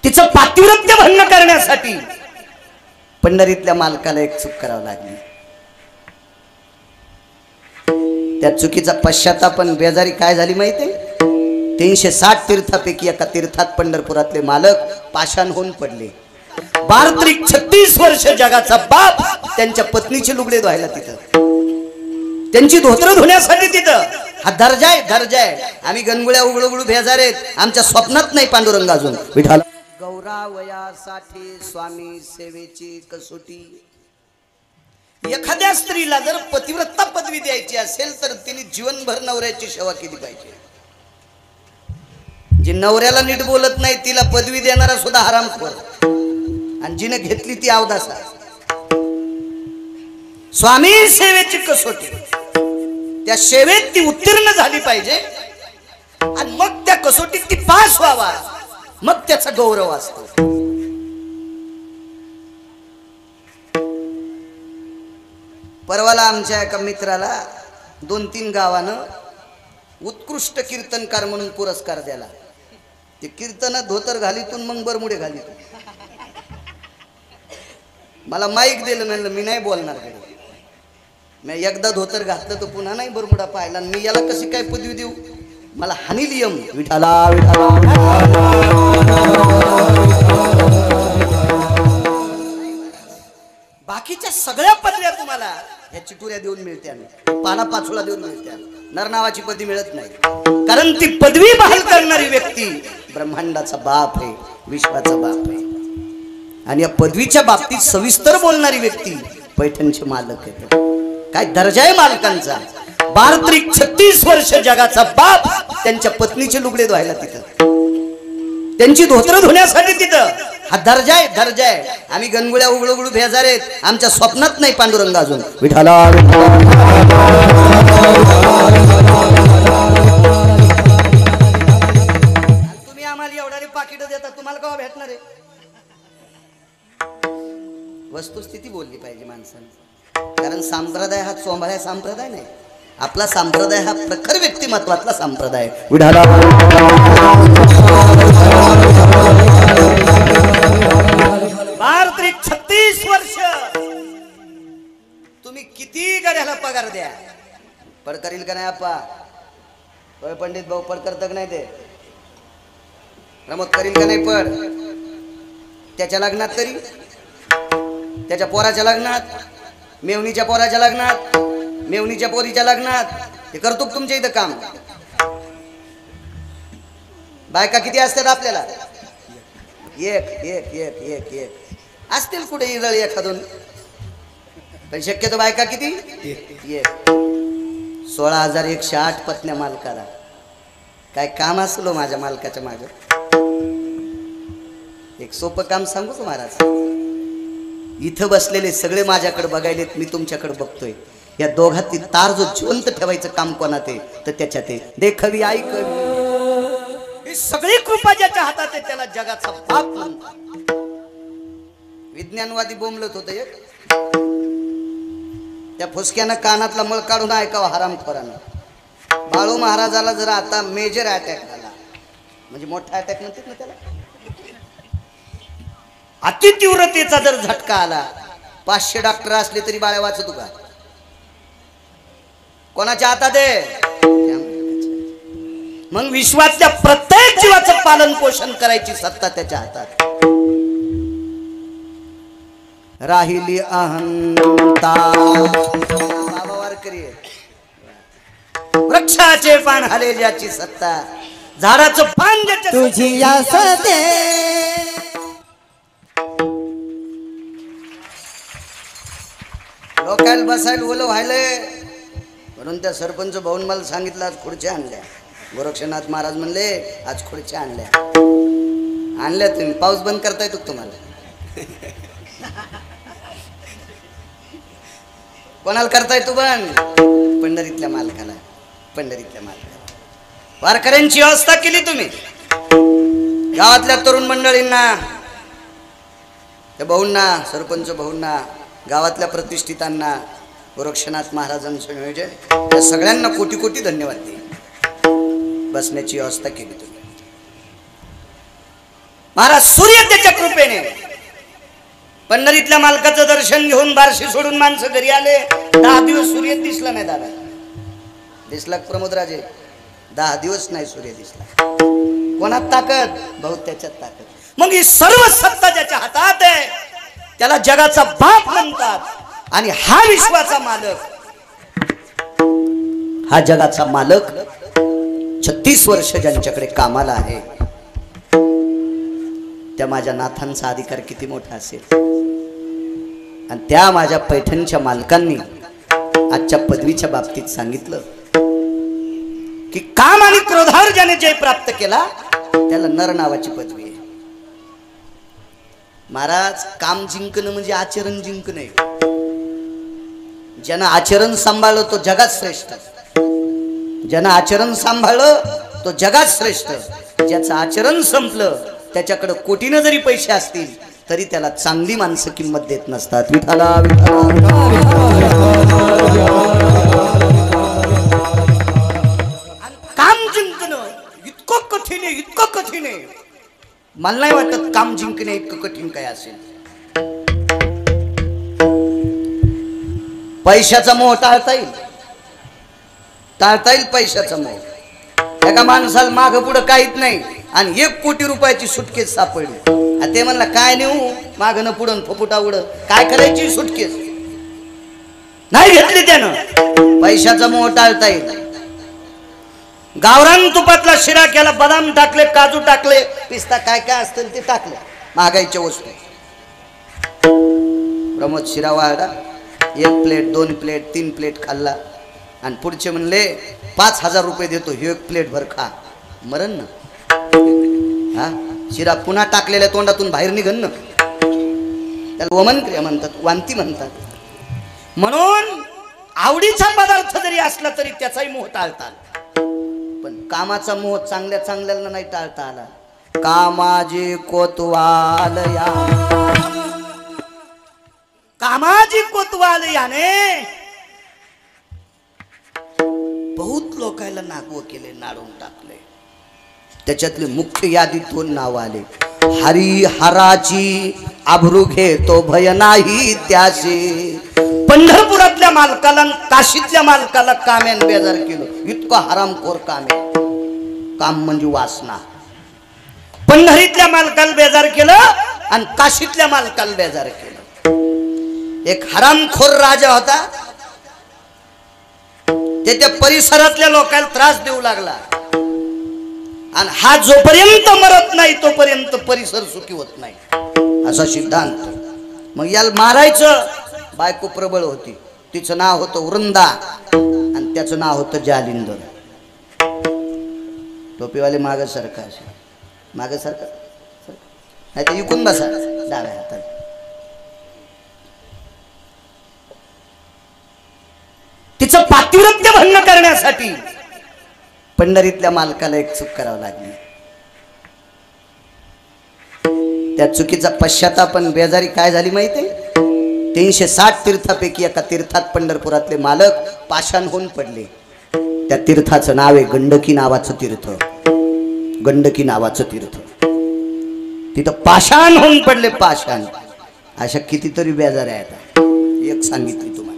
तिचं पातिव्रत्य भंग करण्यासाठी पंढरीतल्या मालकाला एक चूक करावं लागली। त्या चुकीचा पश्चाताप पण बेजारी काय झाली माहिती? 360 तीर्थापैकी एका तीर्थात पंढरपुरातले मालक पाषाण होऊन पडले। 36 वर्ष जगाचा बाप त्यांच्या पत्नीचे लुगडे धुवायला तिथं, त्यांची धोतर धुण्यासाठी तिथं। हा दर्जा आहे, दर्जा आहे। आम्ही गणगुळ्या उघडू भेजार आहेत, आमच्या स्वप्नात नाही पांडुरंग अजून विठाला। गौरावयासाठी स्वामी सेवेची कसोटी। एखाद्या स्त्रीला जर पतिव्रता पदवी द्यायची असेल तर तिने जीवनभर नवऱ्याची सेवा केली पाहिजे। जी नवऱ्याला नीट बोलत नाही तिला पदवी देणारा सुद्धा हरामखोर, आणि जिने घेतली ती अवदासा। स्वामी सेवेची कसोटी, त्या सेवेत ती उत्तीर्ण झाली पाहिजे आणि मग त्या कसोटीत ती पास व्हावा, मग त्याचा गौरव असतो। परवाला आमच्या एका मित्राला 2-3 गावानं उत्कृष्ट कीर्तनकार म्हणून पुरस्कार द्याला। ते कीर्तन धोतर घालीतून मग बरमुडे घालीतून मला माईक दिलं, म्हणलं मी नाही बोलणार कडे। मी एकदा धोतर घातलं तर पुन्हा नाही बरमुडा पाहिला, मी याला कशी काय पदवी देऊ? मला हानिलियम विठाला विठाला। बाकीच्या सगळ्या पदव्या तुम्हाला या चिटुऱ्या देऊन मिळत्या, पाना पाचोळा देऊन मिळत्या, नर नावाची पदवी मिळत नाही। कारण ती पदवी बहाल करणारी व्यक्ती ब्रह्मांडाचा बाप आहे, विश्वाचा बाप आहे। आणि या पदवीच्या बाबतीत सविस्तर बोलणारी व्यक्ती पैठणचे मालक आहेत। काय दर्जा आहे मालकांचा! 36 वर्ष जगाचा बाप त्यांच्या पत्नीचे लुगडे धुवायला तिथं, त्यांची धोतर धुण्यासाठी तिथं। हा दर्जा आहे, दर्जा आहे। आम्ही गणगुळ्या उघडू भेजार आहेत, आमच्या स्वप्नात नाही पांडुरंग अजून विठाला। तुम्ही आम्हाला एवढे पाकिट देता, तुम्हाला केव्हा भेटणार आहे? वस्तुस्थिती बोलली पाहिजे माणसाने, कारण संप्रदाय हा चोंबाळ्या संप्रदाय नाही। आपला संप्रदाय हा प्रखर व्यक्तिमत्वातला संप्रदाय विठाला। 36 वर्ष तुम्ही किती गड्याला पगार द्या, पड करील का नाही आप्पा? होय पंडित भाऊ, पड करत नाही ते प्रमोद करील का नाही? पड त्याच्या लग्नात तरी, त्याच्या पोराच्या लग्नात, मेवणीच्या पोराच्या लग्नात, मेवणीच्या पोरीच्या लग्नात ते करतो तुमच्या इथं काम। बायका किती असतात आपल्याला? एक एक एक एक एक असतील कुठे इरळ एखादून, पण शक्यतो बायका किती? एक। 16,108 पत्न्या मालकाला। काय काम असलो माझ्या मालकाच्या मागे? एक सोपं काम सांगू का महाराज? इथं बसलेले सगळे माझ्याकडे बघायलेत, मी तुमच्याकडे बघतोय। या दोघांची तार जो जिवंत ठेवायचं काम कोणात आहे तर त्याच्यात आहे। देखवी ऐकवी, ही सगळी कृपा ज्याच्या हातात आहे त्याला जगाचा बाप म्हणतात। विज्ञानवादी बोंबलत होतं एक, त्या फुसक्यानं कानातला मळ काढून ऐकावं हरामखोरानं। बाळू महाराजाला जर आता मेजर अटॅक आला, म्हणजे मोठा अटॅक म्हणतात ना त्याला, अतितीव्रतेचा जर झटका आला, 500 डॉक्टर असले तरी बाळ्या वाचतो का? कोणाच्या हातात आहे? मग विश्वातल्या प्रत्येक जीवाचं पालन पोषण करायची सत्ता त्याच्या हातात। राहिली अहंता बाबा वारकरी, वृक्षाचे पान हाले ज्याची सत्ता, झाडाचं पान ज्याच्या तुझी असते। लोकायला बसायला ओलं व्हायलंय म्हणून त्या सरपंच भाऊन मला सांगितलं आज खुर्च्या आणल्या। गोरक्षनाथ महाराज म्हणले आज खुर्च्या आणल्या तुम्ही, पाऊस बंद करता येतो तुम्हाला? कोणाला करता येतो बंद? पंढरीतल्या मालकाला, पंढरीतल्या मालकाला। वारकऱ्यांची व्यवस्था केली तुम्ही, गावातल्या तरुण मंडळींना, त्या भाऊंना, सरपंच भाऊंना, गावातल्या प्रतिष्ठितांना, गोरक्षनाथ महाराजांचं नियोजन, त्या सगळ्यांना कोटी कोटी धन्यवाद दे। बसण्याची व्यवस्था केली तुम्ही। महाराज सूर्य त्याच्या कृपेने पंढरीतल्या मालकाचं दर्शन घेऊन बारशी सोडून माणसं घरी आले. 10 दिवस सूर्य दिसला नाही. दादा दिसला प्रमोदराजे? 10 दिवस नाही सूर्य दिसला. कोणात ताकद? भाऊ त्याच्यात ताकद. मग ही सर्व सत्ता ज्याच्या हातात आहे त्याला जगाचा बाप म्हणतात. आणि हा विश्वाचा मालक, हा जगाचा मालक 36 वर्ष ज्यांच्याकडे कामाला आहे त्या माझ्या नाथांचा अधिकार किती मोठा असेल. आणि त्या माझ्या पैठणच्या मालकांनी आजच्या पदवीच्या बाबतीत सांगितलं की काम आणि क्रोधावर ज्याने जय प्राप्त केला त्याला नर नावाची पदवी आहे. महाराज काम जिंकणं म्हणजे आचरण जिंकणं आहे. ज्यानं आचरण सांभाळलं तो जगात श्रेष्ठ. ज्यानं आचरण सांभाळलं तो जगात श्रेष्ठ. ज्याचं आचरण संपलं त्याच्याकडे कोटीनं जरी पैसे असतील तरी त्याला चांगली माणसं किंमत देत नसतात. विठाला काम जिंकणं इतकं कठीण आहे, इतकं कठीण आहे. मला नाही वाटत काम जिंकणे इतकं कठीण काय असेल. पैशाचा मोह टाळता येईल, टाळता येईल पैशाचा मोह. एका माणसाला माग पुढं काहीच नाही आणि 1 कोटी रुपयाची सुटकेस सापडली. ते म्हणला काय नेऊ मागणं पुढं फपुटा उड, काय करायची सुटकेस नाही घेतली त्यानं. पैशाचा मोह टाळता येईल. गावरान तुपातला शिरा केला, बदाम टाकले, काजू टाकले, पिस्ता काय काय असतील ते टाकले, महागाईच्या वस्तू. प्रमोद शिरा वाढा, 1 प्लेट 2 प्लेट 3 प्लेट खाल्ला आणि पुढचे म्हणले 5000 रुपये देतो, हे 1 प्लेट भर खा. मरण ना. हा शिरा पुन्हा टाकलेल्या तोंडातून बाहेर निघन ना. त्याला वमन क्रिया म्हणतात, वांती म्हणतात. म्हणून आवडीचा पदार्थ जरी असला तरी त्याचाही मोह टाळतात. पण कामाचा मोह चांगल्या चांगल्याला नाही टाळता आला. कामाजी कोतवाल या, कामाजी कोतवाल याने बहुत लोकांना नागवं केले, नाडून टाकले. त्याच्यातले मुख्य यादीत 2 नाव आले. हरी हराची आभरू घेतो भय नाही त्याचे. पंढरपुरातल्या मालकाला काशीतल्या मालकाला काम्यान बेजार केलं. इतकं हरामखोर काम आहे. काम म्हणजे वासना. पंढरीतल्या मालकाला बेजार केलं आणि काशीतल्या मालकाला बेजार केलं. एक हरामखोर राजा होता, ते त्या परिसरातल्या लोकांना त्रास देऊ लागला. आणि हा जोपर्यंत मरत नाही तोपर्यंत परिसर सुखी होत नाही, असा सिद्धांत. मग याला मारायचं. बायको प्रबळ होती, तिचं नाव होतं वृंदा आणि त्याचं नाव होतं जालिंदर. टोपीवाले माग सरका, माग सरका, नाही तर इकून बसा डाव्या हातात. तिचं पातिव्रत्य भंग करण्यासाठी पंढरीतल्या मालकाला एक चूक करावं लागली. त्या चुकीचा पश्चाताप आणि बेजारी काय झाली माहिती? 360 तीर्थापैकी एका तीर्थात पंढरपुरातले मालक पाषाण होऊन पडले. त्या तीर्थाचं नाव आहे गंडकी नावाचं तीर्थ. गंडकी नावाचं तीर्थ. तिथं पाषाण होऊन पडले. पाषाण. अशा कितीतरी बेजाऱ्या आहेत. एक सांगितली तुम्हाला.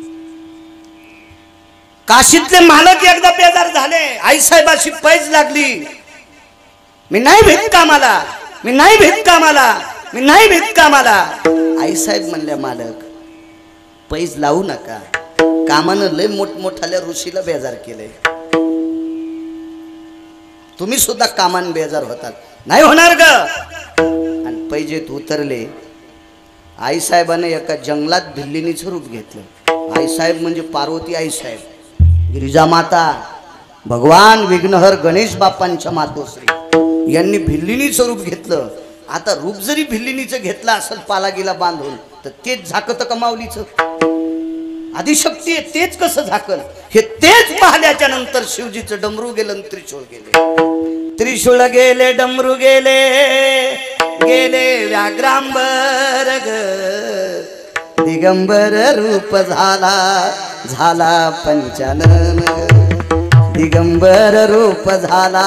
काशीतले मालक एकदा बेजार झाले. आईसाहेबाशी पैज लागली. मी नाही भेट कामाला, मी नाही भेट कामाला, मी नाही भेट कामाला. आईसाहेब म्हणल्या मालक पैज लावू नका, कामानं लय मोठमोठाल्या ऋषीला बेजार केलंय. तुम्ही सुद्धा कामान बेजार होतात. नाही होणार ग. आणि पैजेत उतरले. आईसाहेबाने एका जंगलात भिल्लिनीचं रूप घेतलं. आईसाहेब म्हणजे पार्वती आईसाहेब, गिरिजा माता, भगवान विघ्नहर गणेश बाप्पांच्या मातोश्री यांनी भिल्लिनीचं रूप घेतलं. आता रूप जरी भिल्लिनीचं घेतलं असेल पालागीला बांधून तर तेच झाकत कमावलीचं. आदिशक्ती आहे, तेच कसं झाकल हे तेच पाहिल्याच्या नंतर शिवजीचं डमरू गेलं, त्रिशूळ गेले. त्रिशूळ गेले, डमरू गेले, गेले व्याघ्रांबर ग. दिगंबर रूप झाला, झाला पंचानन. दिगंबर रूप झाला,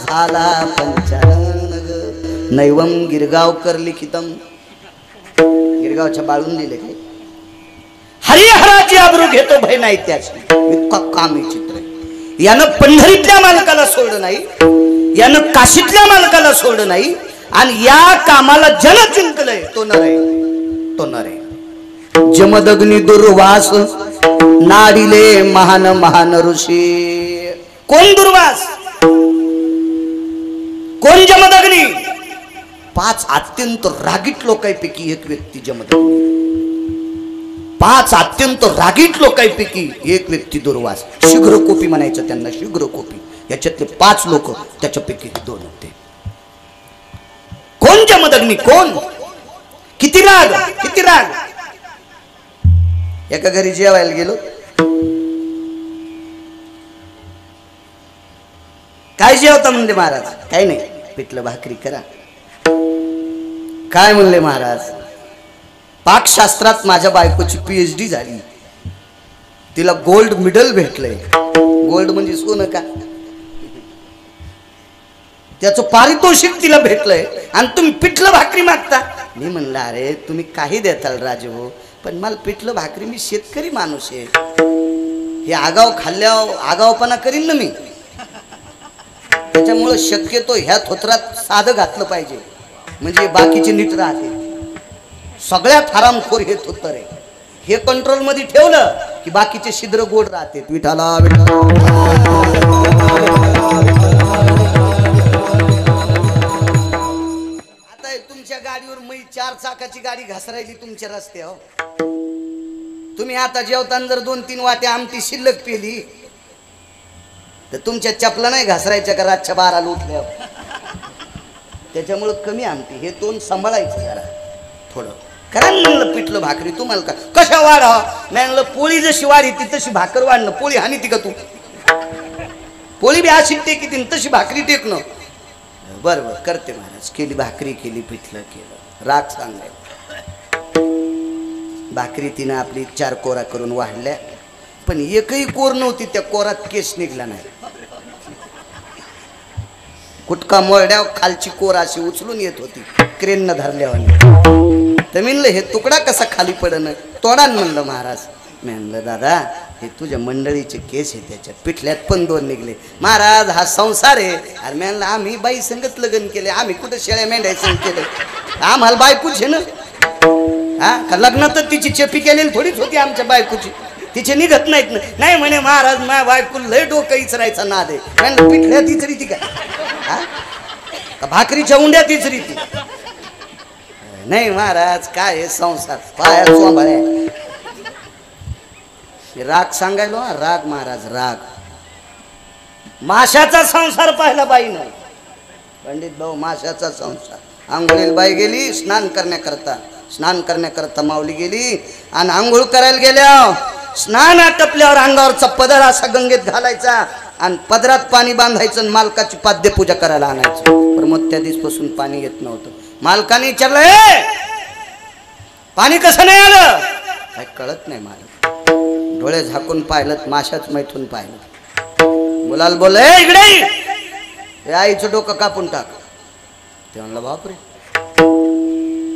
झाला पंचानन. नैवम गिरगावकर लिखितम, गिरगावच्या बाळून दिले काय हरिहराची आबरू घेतो भय नाही त्याची. इतका कामी चित्र आहे. यानं पंढरीतल्या मालकाला सोडलं नाही, यानं काशीतल्या मालकाला सोडलं नाही, आणि या कामाला जन जिंकलंय तो नर आहे, तो नर आहे. जमदग्नी दुर्वास नाडिले महान महान ऋषी. कोण दुर्वास, कोण जमदग्नी? 5 अत्यंत रागीट लोकांपैकी एक व्यक्ती जमदग्नी. 5 अत्यंत रागीट लोकांपैकी एक व्यक्ती दुर्वास. शीघ्रकोपी म्हणायचं त्यांना, शीघ्रकोपी. याच्यातले 5 लोक, त्याच्यापैकी 2 होते. कोण जमदग्नी? कोण? किती राग, किती राग. एका घरी जेवायला गेलो. काय जेवता म्हणले महाराज? काही नाही, पिठलं भाकरी करा. काय म्हणले महाराज? पाकशास्त्रात माझ्या बायकोची PhD झाली, तिला गोल्ड मेडल भेटलंय. गोल्ड म्हणजे सोनं का? त्याचं पारितोषिक तिला भेटलंय, आणि तुम्ही पिठलं भाकरी मागता. मी म्हणलं अरे तुम्ही काही देताल राजे हो, पण मला पिठलं भाकरी, मी शेतकरी माणूस आहे. हे आगाव खाल्ल्यावर आगावपणा करीन ना मी. त्याच्यामुळं शक्यतो ह्या थोत्रात साधं घातलं पाहिजे, म्हणजे बाकीचे नीट राहते. सगळ्यात हरामखोर हे थोतर आहे. हे कंट्रोल मध्ये ठेवलं की बाकीचे छिद्र गोड राहते. विठाला आता तुमच्या गाडीवर मी 4 चाकाची गाडी घसरायली तुमच्या रस्त्यावर. तुम्ही आता जेवताना जर 2-3 वाट्या आमटी शिल्लक पेली तर तुमच्या चपला नाही घसरायच्या का रातच्या 12ला उठल्यावर? त्याच्यामुळं कमी आमटी. हे तोंड सांभाळायचं जरा थोडं. कारण म्हणलं पिठलं भाकरी तुम्हाला का कशा वाढा? म्हणलं पोळी जशी वाढी ती तशी भाकर वाढणं. पोळी हानी ती का तू? पोळी बी अशी टेकी तशी भाकरी टेकणं. बरोबर करते महाराज. केली भाकरी, केली पिठलं केलं. राग सांगायला भाकरी तिनं आपली 4 कोरा करून वाढल्या, पण एकही कोर नव्हती त्या कोरात केस निघला नाही. कुटका मोरड्या खालची कोर अशी उचलून येत होती क्रेननं धरल्यावर. तर म्हणलं हे तुकडा कसा खाली पडणं? तोडान म्हणलं महाराज. म्हणलं दादा हे तुझ्या मंडळीचे केस आहे, त्याच्यात पिठल्यात पण 2 निघले. महाराज हा संसार आहे. अरे म्हणलं आम्ही बाई संगत लग्न केले, आम्ही कुठं शेळ्या मेंढ्या संग केलं? आम्हाला बायकोच आहे ना. हा का लग्न तर तिची चेपी केलेली थोडीच होती आमच्या बायकोची, तिचे निघत नाहीत ना. नाही म्हणे महाराज माझ्या बायको लय डोकं इचरायचा नाद आहे. म्हणलं पिठल्यात इचरी ती का भाकरीच्या उंड्यात इचरी ती? नाही महाराज काय संसार पाया चोंबाळ्या. राग सांगायलो हा, राग महाराज राग. माशाचा संसार पाहिला बाईनं. पंडित भाऊ माशाचा संसार. आंघोळीला बाई गेली स्नान करण्याकरता माऊली गेली, आणि आंघोळ करायला गेल्या स्नान आटपल्यावर अंगावरचा पदर असा गंगेत घालायचा, आणि पदरात पाणी बांधायचं, आणि मालकाची पाद्यपूजा करायला आणायचं. पण मग त्या दिवसपासून पाणी येत नव्हतं. मालकाने विचारलं हे पाणी कसं नाही आलं? काय कळत नाही मला. डोळे झाकून पाहिलं, माशाच मैथून पाहिलं. मुलाला बोल इकडे आईचं डोकं कापून टाक. ते म्हणलं बापरे.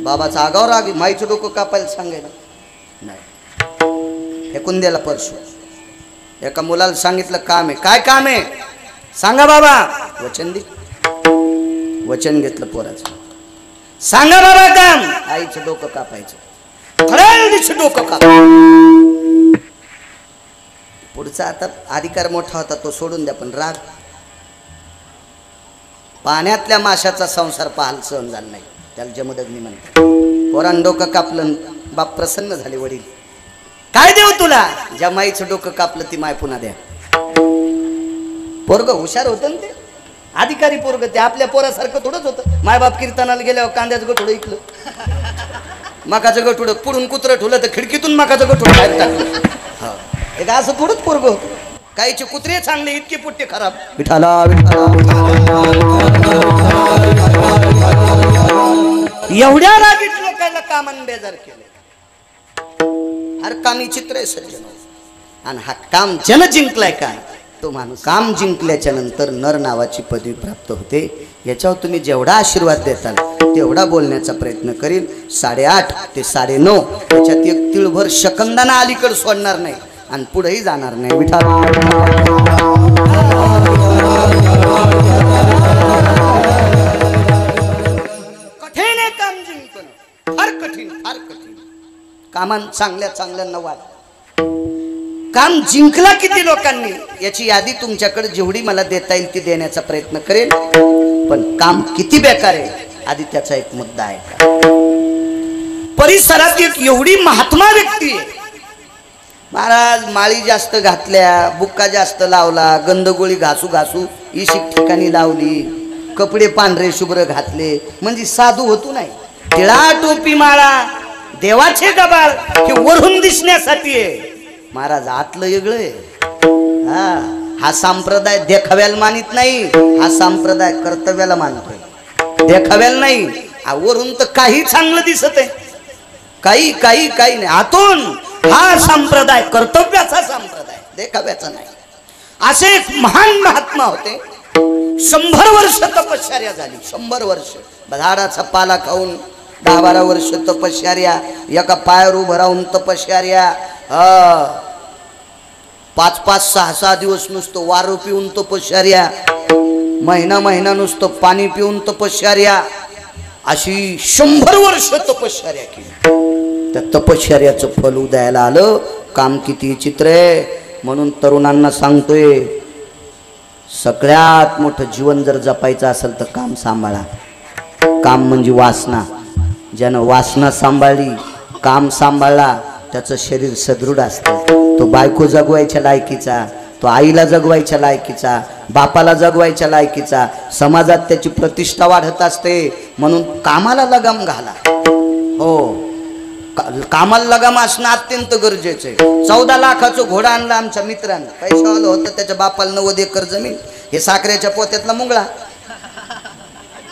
बाबाचा आगावर राग, माईचं डोकं कापायला सांगायला नाही, फेकून द्यायला परशु. एका मुलाला सांगितलं काम आहे. काय काम आहे सांगा बाबा? वचन दे. वचन घेतलं पोराचं. सांगा बाबा काम? आईचं डोकं कापायचं. डोकं काप. पुढचा आता अधिकार मोठा होता तो सोडून द्या, पण राग. पाण्यातल्या माशाचा संसार पाहाल सहन झाला नाही, त्याला जमदग्नी म्हणतात. पोरान डोकं कापलं, बाप प्रसन्न झाले. वडील काय देऊ तुला? ज्या माईचं डोकं कापलं ती माय पुन्हा द्या. पोरग हुशार होतं ना ते, अधिकारी पोरग. ते आपल्या पोरासारखं थोडंच होतं. मायबाप कीर्तनाला गेल्यावर कांद्याचं गठुडं इकलं, मकाचं गठुडं पुढून कुत्रं ठुलं तर खिडकीतून मकाचं गठुडं बाहेर टाकलं. एक असं थोडंच पोरग होतं. काहीचे कुत्रे चांगले, इतके पुट्टे खराब. विठाला एवढ्या रागीट लोकांना कामानं बेजार केले. हर कामी चित्र आहे सज्जन. आणि हा काम जन जिंकलाय काय? तो माणूस काम जिंकल्याच्या नंतर नर नावाची पदवी प्राप्त होते. याच्यावर तुम्ही जेवढा आशीर्वाद देताल तेवढा बोलण्याचा प्रयत्न करील. 8:30 ते 9:30 त्याच्यात एक तिळभर शकंदाना अलीकडे सोडणार नाही आणि पुढेही जाणार नाही. विठाल कठीण आहे काम जिंकणं, फार कठीण, फार कठीण. कामान चांगल्या चांगल्यांना वाट. काम जिंकला किती लोकांनी याची यादी तुमच्याकडे जेवढी मला देता येईल ती देण्याचा प्रयत्न करेल. पण काम किती बेकार आहे आधी त्याचा एक मुद्दा आहे का. परिसरात एक एवढी महात्मा व्यक्ती आहे. महाराज माळी जास्त घातल्या, बुक्का जास्त लावला, गंधगोळी घासू घासू इशिक ठिकाणी लावली, कपडे पांढरे शुभ्र घातले म्हणजे साधू होतो नाही. टिळा टोपी माळा देवाचे गबाळ हे वरून दिसण्यासाठी आहे. महाराज आतलं वेगळं आहे. हा संप्रदाय देखाव्याला मानित नाही, हा संप्रदाय कर्तव्याला मानतोय. देखाव्याला नाही, वरून तर काही चांगलं दिसत आहे, काही काही काही नाही. आतून हा संप्रदाय कर्तव्याचा संप्रदाय, देखाव्याचा नाही. असे एक महान महात्मा होते. 100 वर्ष तपश्चर्या झाली. 100 वर्ष झाडाचा पाला खाऊन, 10-12 वर्ष तपश्चर्या, एका पायावर उभं राहून तपश्चर्या, 5-5, 6-6 दिवस नुसतं वारं पिऊन तपश्चर्या, महिना नुसतं पाणी पिऊन तपश्चर्या, अशी 100 वर्ष तपश्चर्या केली. त्या तपश्चर्याचं फल उदयाला आलं. काम किती चित्र आहे. म्हणून तरुणांना सांगतोय, सगळ्यात मोठं जीवन जर जपायचं असेल तर काम सांभाळा. काम म्हणजे वासना. ज्यानं वासना सांभाळली, काम सांभाळला, त्याचं शरीर सदृढ असतं. तो बायको जगवायच्या लायकीचा, तो आईला जगवायच्या लायकीचा, बापाला जगवायच्या लायकीचा, समाजात त्याची प्रतिष्ठा वाढत असते. म्हणून कामाला लगाम घाला. हो, कामाला लगाम असणं अत्यंत गरजेचं आहे. 14 लाखाचं घोडा आणला आमच्या मित्रानं. पैशावालं होतं, त्याच्या बापाला 90 एकर जमीन. हे साखरेच्या पोत्यातला मुंगळा,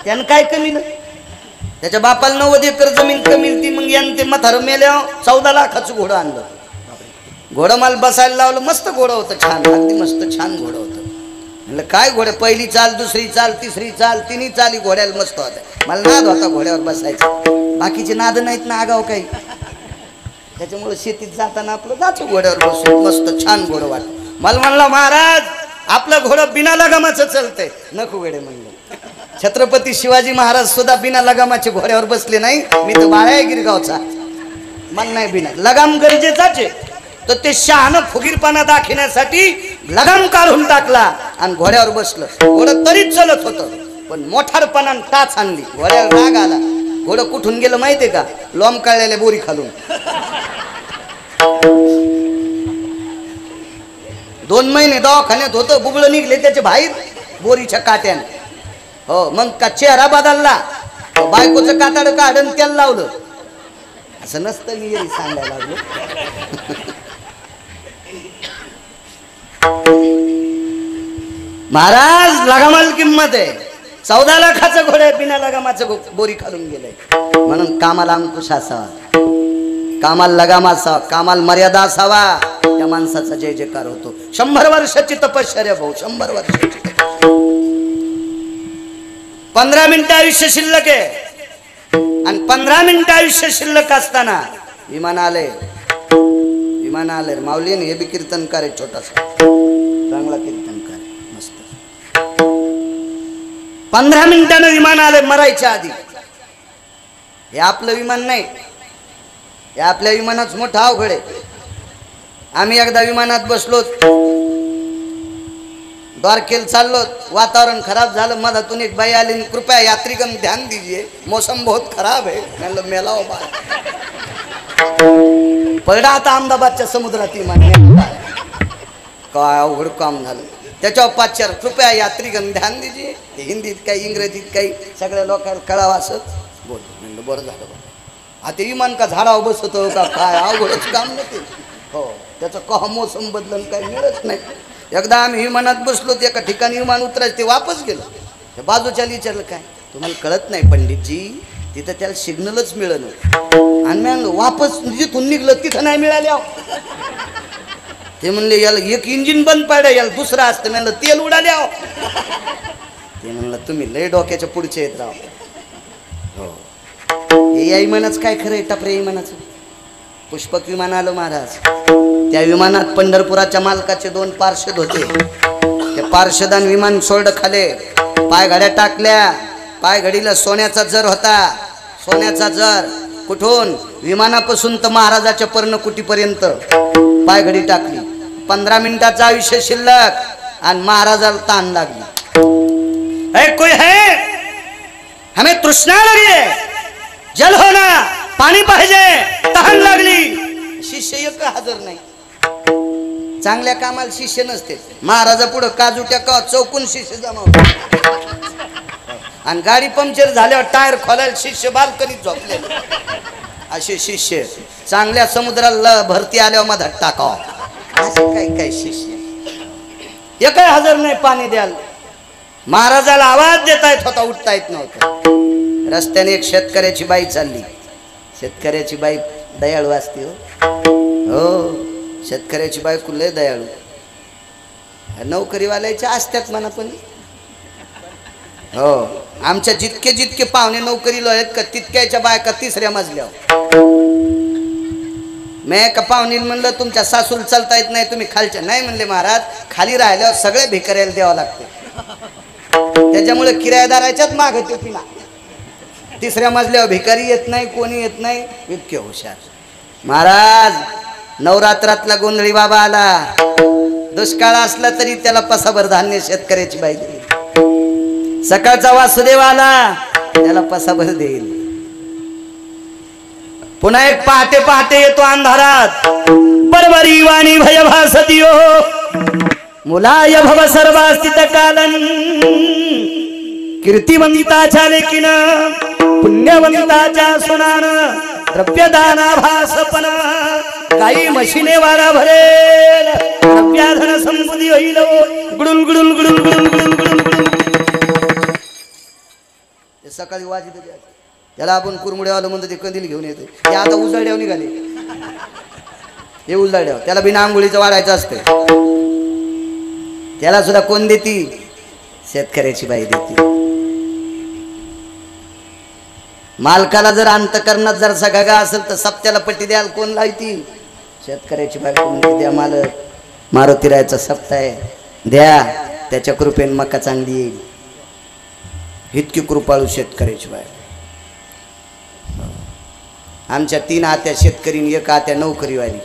त्यानं काय कमी ना, त्याच्या बापाला 90 एकर जमीन कमी ती. मग यानं ते म्हातारं मेल्या 14 लाखाचं घोडं आणलं. घोडं मला बसायला लावलं. मस्त घोडं होतं, छान, अगदी मस्त छान घोडं होतं. म्हणलं काय घोडे, पहिली चाल, दुसरी चाल, तिसरी चाल, तिन्ही चाली घोड्याला मस्त होत्या. मला नाद होता घोड्यावर बसायचा. बाकीचे नाद नाहीत ना आगाव काही. त्याच्यामुळे शेतीत जाताना आपलं जायचं घोड्यावर बसून, मस्त छान घोडं वाटत. मला म्हणलं महाराज आपलं घोडं बिना लगामाचं चालतंय. नको वेडे म्हणलं. छत्रपती शिवाजी महाराज सुद्धा बिना लगामाचे घोड्यावर बसले नाही. मी तर बाळा आहे गिरगावचा, मला नाही बिना लगाम गरजेचाच आहे. तर ते शहाणं फुगीरपणा दाखवण्यासाठी लगाम काढून टाकला आणि घोड्यावर बसलं. घोडं तरीच चलत होतं, पण मोठारपणानं टाच आणली. घोड्यावर राग आला. घोडं कुठून गेलं माहितीये का, लोंबकळलेल्या बोरी खालून. 2 महिने दवाखान्यात होतं, बुबळ निघले त्याचे बाहेर बोरीच्या काट्याने. हो, मग का चेहरा बदलला, बायकोचं कातड काढून त्याला लावलं. असं नसतं मी सांगायला लागलो. महाराज लगामाला किंमत आहे. 14 लाखाचं घोडे बिना लगामाचं बोरी खालून गेलंय. म्हणून कामाला अंकुश असावा, कामाला लगाम असावा, कामाला मर्यादा असावा. त्या माणसाचा जय जयकार होतो. 100 वर्षाची तपश्चर्या भाऊ, 100 वर्षाची. 15 मिनिटं आयुष्य शिल्लक आहे. आणि 15 मिनिटं आयुष्य शिल्लक असताना विमान आले. विमान आले. माऊलीन हे बी कीर्तनकार आहे, छोटासा चांगला कीर्तनकार मस्त. 15 मिनिटानं विमान आले मरायच्या आधी. हे आपलं विमान नाही, हे आपल्या विमानाच मोठा अवघड आहे. आम्ही एकदा विमानात बसलो, द्वारकेला चाललो. वातावरण खराब झालं. मधातून एक बाई आली, कृपया यात्रीगण ध्यान दीजिए, मौसम बहुत खराब है. म्हणलं मेला बा. पडा आता अहमदाबादच्या समुद्रात विमान. काय अवघड काम झालं. त्याच्यावर 5-4 कृपया यात्रीगण ध्यान दीजिए. हिंदीत काही, इंग्रजीत काही, सगळ्या लोकांना कळावं असं बोल. म्हणलं बरं झालं बा. आता विमान का झाडावर बसत का काय, अवघडच काम नव्हते. हो, त्याचं कहा मोसम बदलून काही मिळत नाही. एकदा आम्ही विमानात बसलो, एका ठिकाणी विमान उतरायचं, ते वापस गेलं. त्या बाजूच्या विचारलं काय तुम्हाला कळत नाही पंडितजी, तिथं त्याला सिग्नलच मिळलं. आणि मी वापस जिथून निघलं तिथं नाही मिळाले. ते म्हणले याला एक इंजिन बंद पाडा, याला दुसरं असतं. म्हणलं तेल उडाले आहो. ते म्हणलं तुम्ही लय डोक्याच्या पुढचे येत राव. हो हे इमानाचं काय खरं आहे टपरे इमानाचं. पुष्पक विमान आलं महाराज. त्या विमानात पंढरपुराच्या मालकाचे 2 पार्षद होते. त्या पार्षदान विमान सोडलं खाले, पायघड्या टाकल्या. पायघडीला सोन्याचा जर होता, सोन्याचा जर. कुठून? विमानापासून तर महाराजाच्या पर्णकुटीपर्यंत पायघडी टाकली. 15 मिनिटाचं आयुष्य शिल्लक आणि महाराजाला ताण लागली. कोई है हमें तृष्णा लगी है, जल हो ना, पाणी पाहिजे, तहान लागली. शिष्य एक हजर नाही. चांगल्या कामाला शिष्य नसते. महाराजा पुढे काजूट्या का चौकून शिष्य जमा. आणि गाडी पंक्चर झाल्यावर टायर खोलायला शिष्य बाल्कनीत झोपले. असे शिष्य चांगल्या समुद्राला भरती आल्यावर मधात टाकाव. असे काही काही शिष्य एक हजर नाही पाणी द्यायला. महाराजाला आवाज देता येत होता, उठता येत नव्हतं. रस्त्याने एक शेतकऱ्याची बाई चालली. शेतकऱ्याची बाई दयाळू असते. हो शेतकऱ्याची बायको लय दयाळू. नोकरीवाल्याच्या असतात म्हणा. पण हो आमच्या जितके जितके पाहुणे नोकरीला आहेत का तितक्याच्या बायका 3ऱ्या मजल्यावर. मी का पाहुणी म्हणलं तुमच्या सासूला चालता येत नाही, तुम्ही खालच्या. नाही म्हणले महाराज, खाली राहिल्यावर सगळे भिकाऱ्याला द्यावं लागते. त्याच्यामुळे किरायदाराच्याच मागे होती ना. 3ऱ्या मजल्यावर भिकारी येत नाही, कोणी येत नाही. इतके हुशार महाराज. नवरात्रातला गोंधळी बाबा आला. दुष्काळ असला तरी त्याला पसाभर धान्य शेतकऱ्याची बाई देईल. सकाळचा वासुदेव आला, त्याला पसाभर देईल. पुन्हा एक पहाटे पहाटे येतो अंधारात. बरबरी वाणी भयभासतियो मुलाय भव सर्वास्थित कालन. कीर्तिवंताच्या लेकीन पुण्यवंताच्या सुनान द्रव्यदानाभासपन. काही मशीने वारा भरेल, द्रव्याधन संपत्ती होईल. गुडुल गुडुल गुडुल गुडुल गुडुल गुडुल गुडुल. सकाळी वाजित त्याला आपण कुरमुडे आलो म्हणतो ते कंदील घेऊन येते. ते आता उजळड्यावर निघाले. हे उजळड्यावर त्याला बिना आंघोळीचं वाढायचं असतं. त्याला सुद्धा कोण देती? शेतकऱ्याची बाई देती. मालकाला जर अंतकरणात जर सगळा असेल तर सप्त्याला पट्टी द्याल कोण लावती? शेतकऱ्याची बाई कोण द्या. मालक मारुतीरायचा सप्ताह आहे, द्या. त्याच्या कृपेने मका चांगली येईल. इतकी कृपाळू शेतकऱ्याची बाई. आमच्या 3 आत्या शेतकरी, 1 आत्या नोकरीवाली.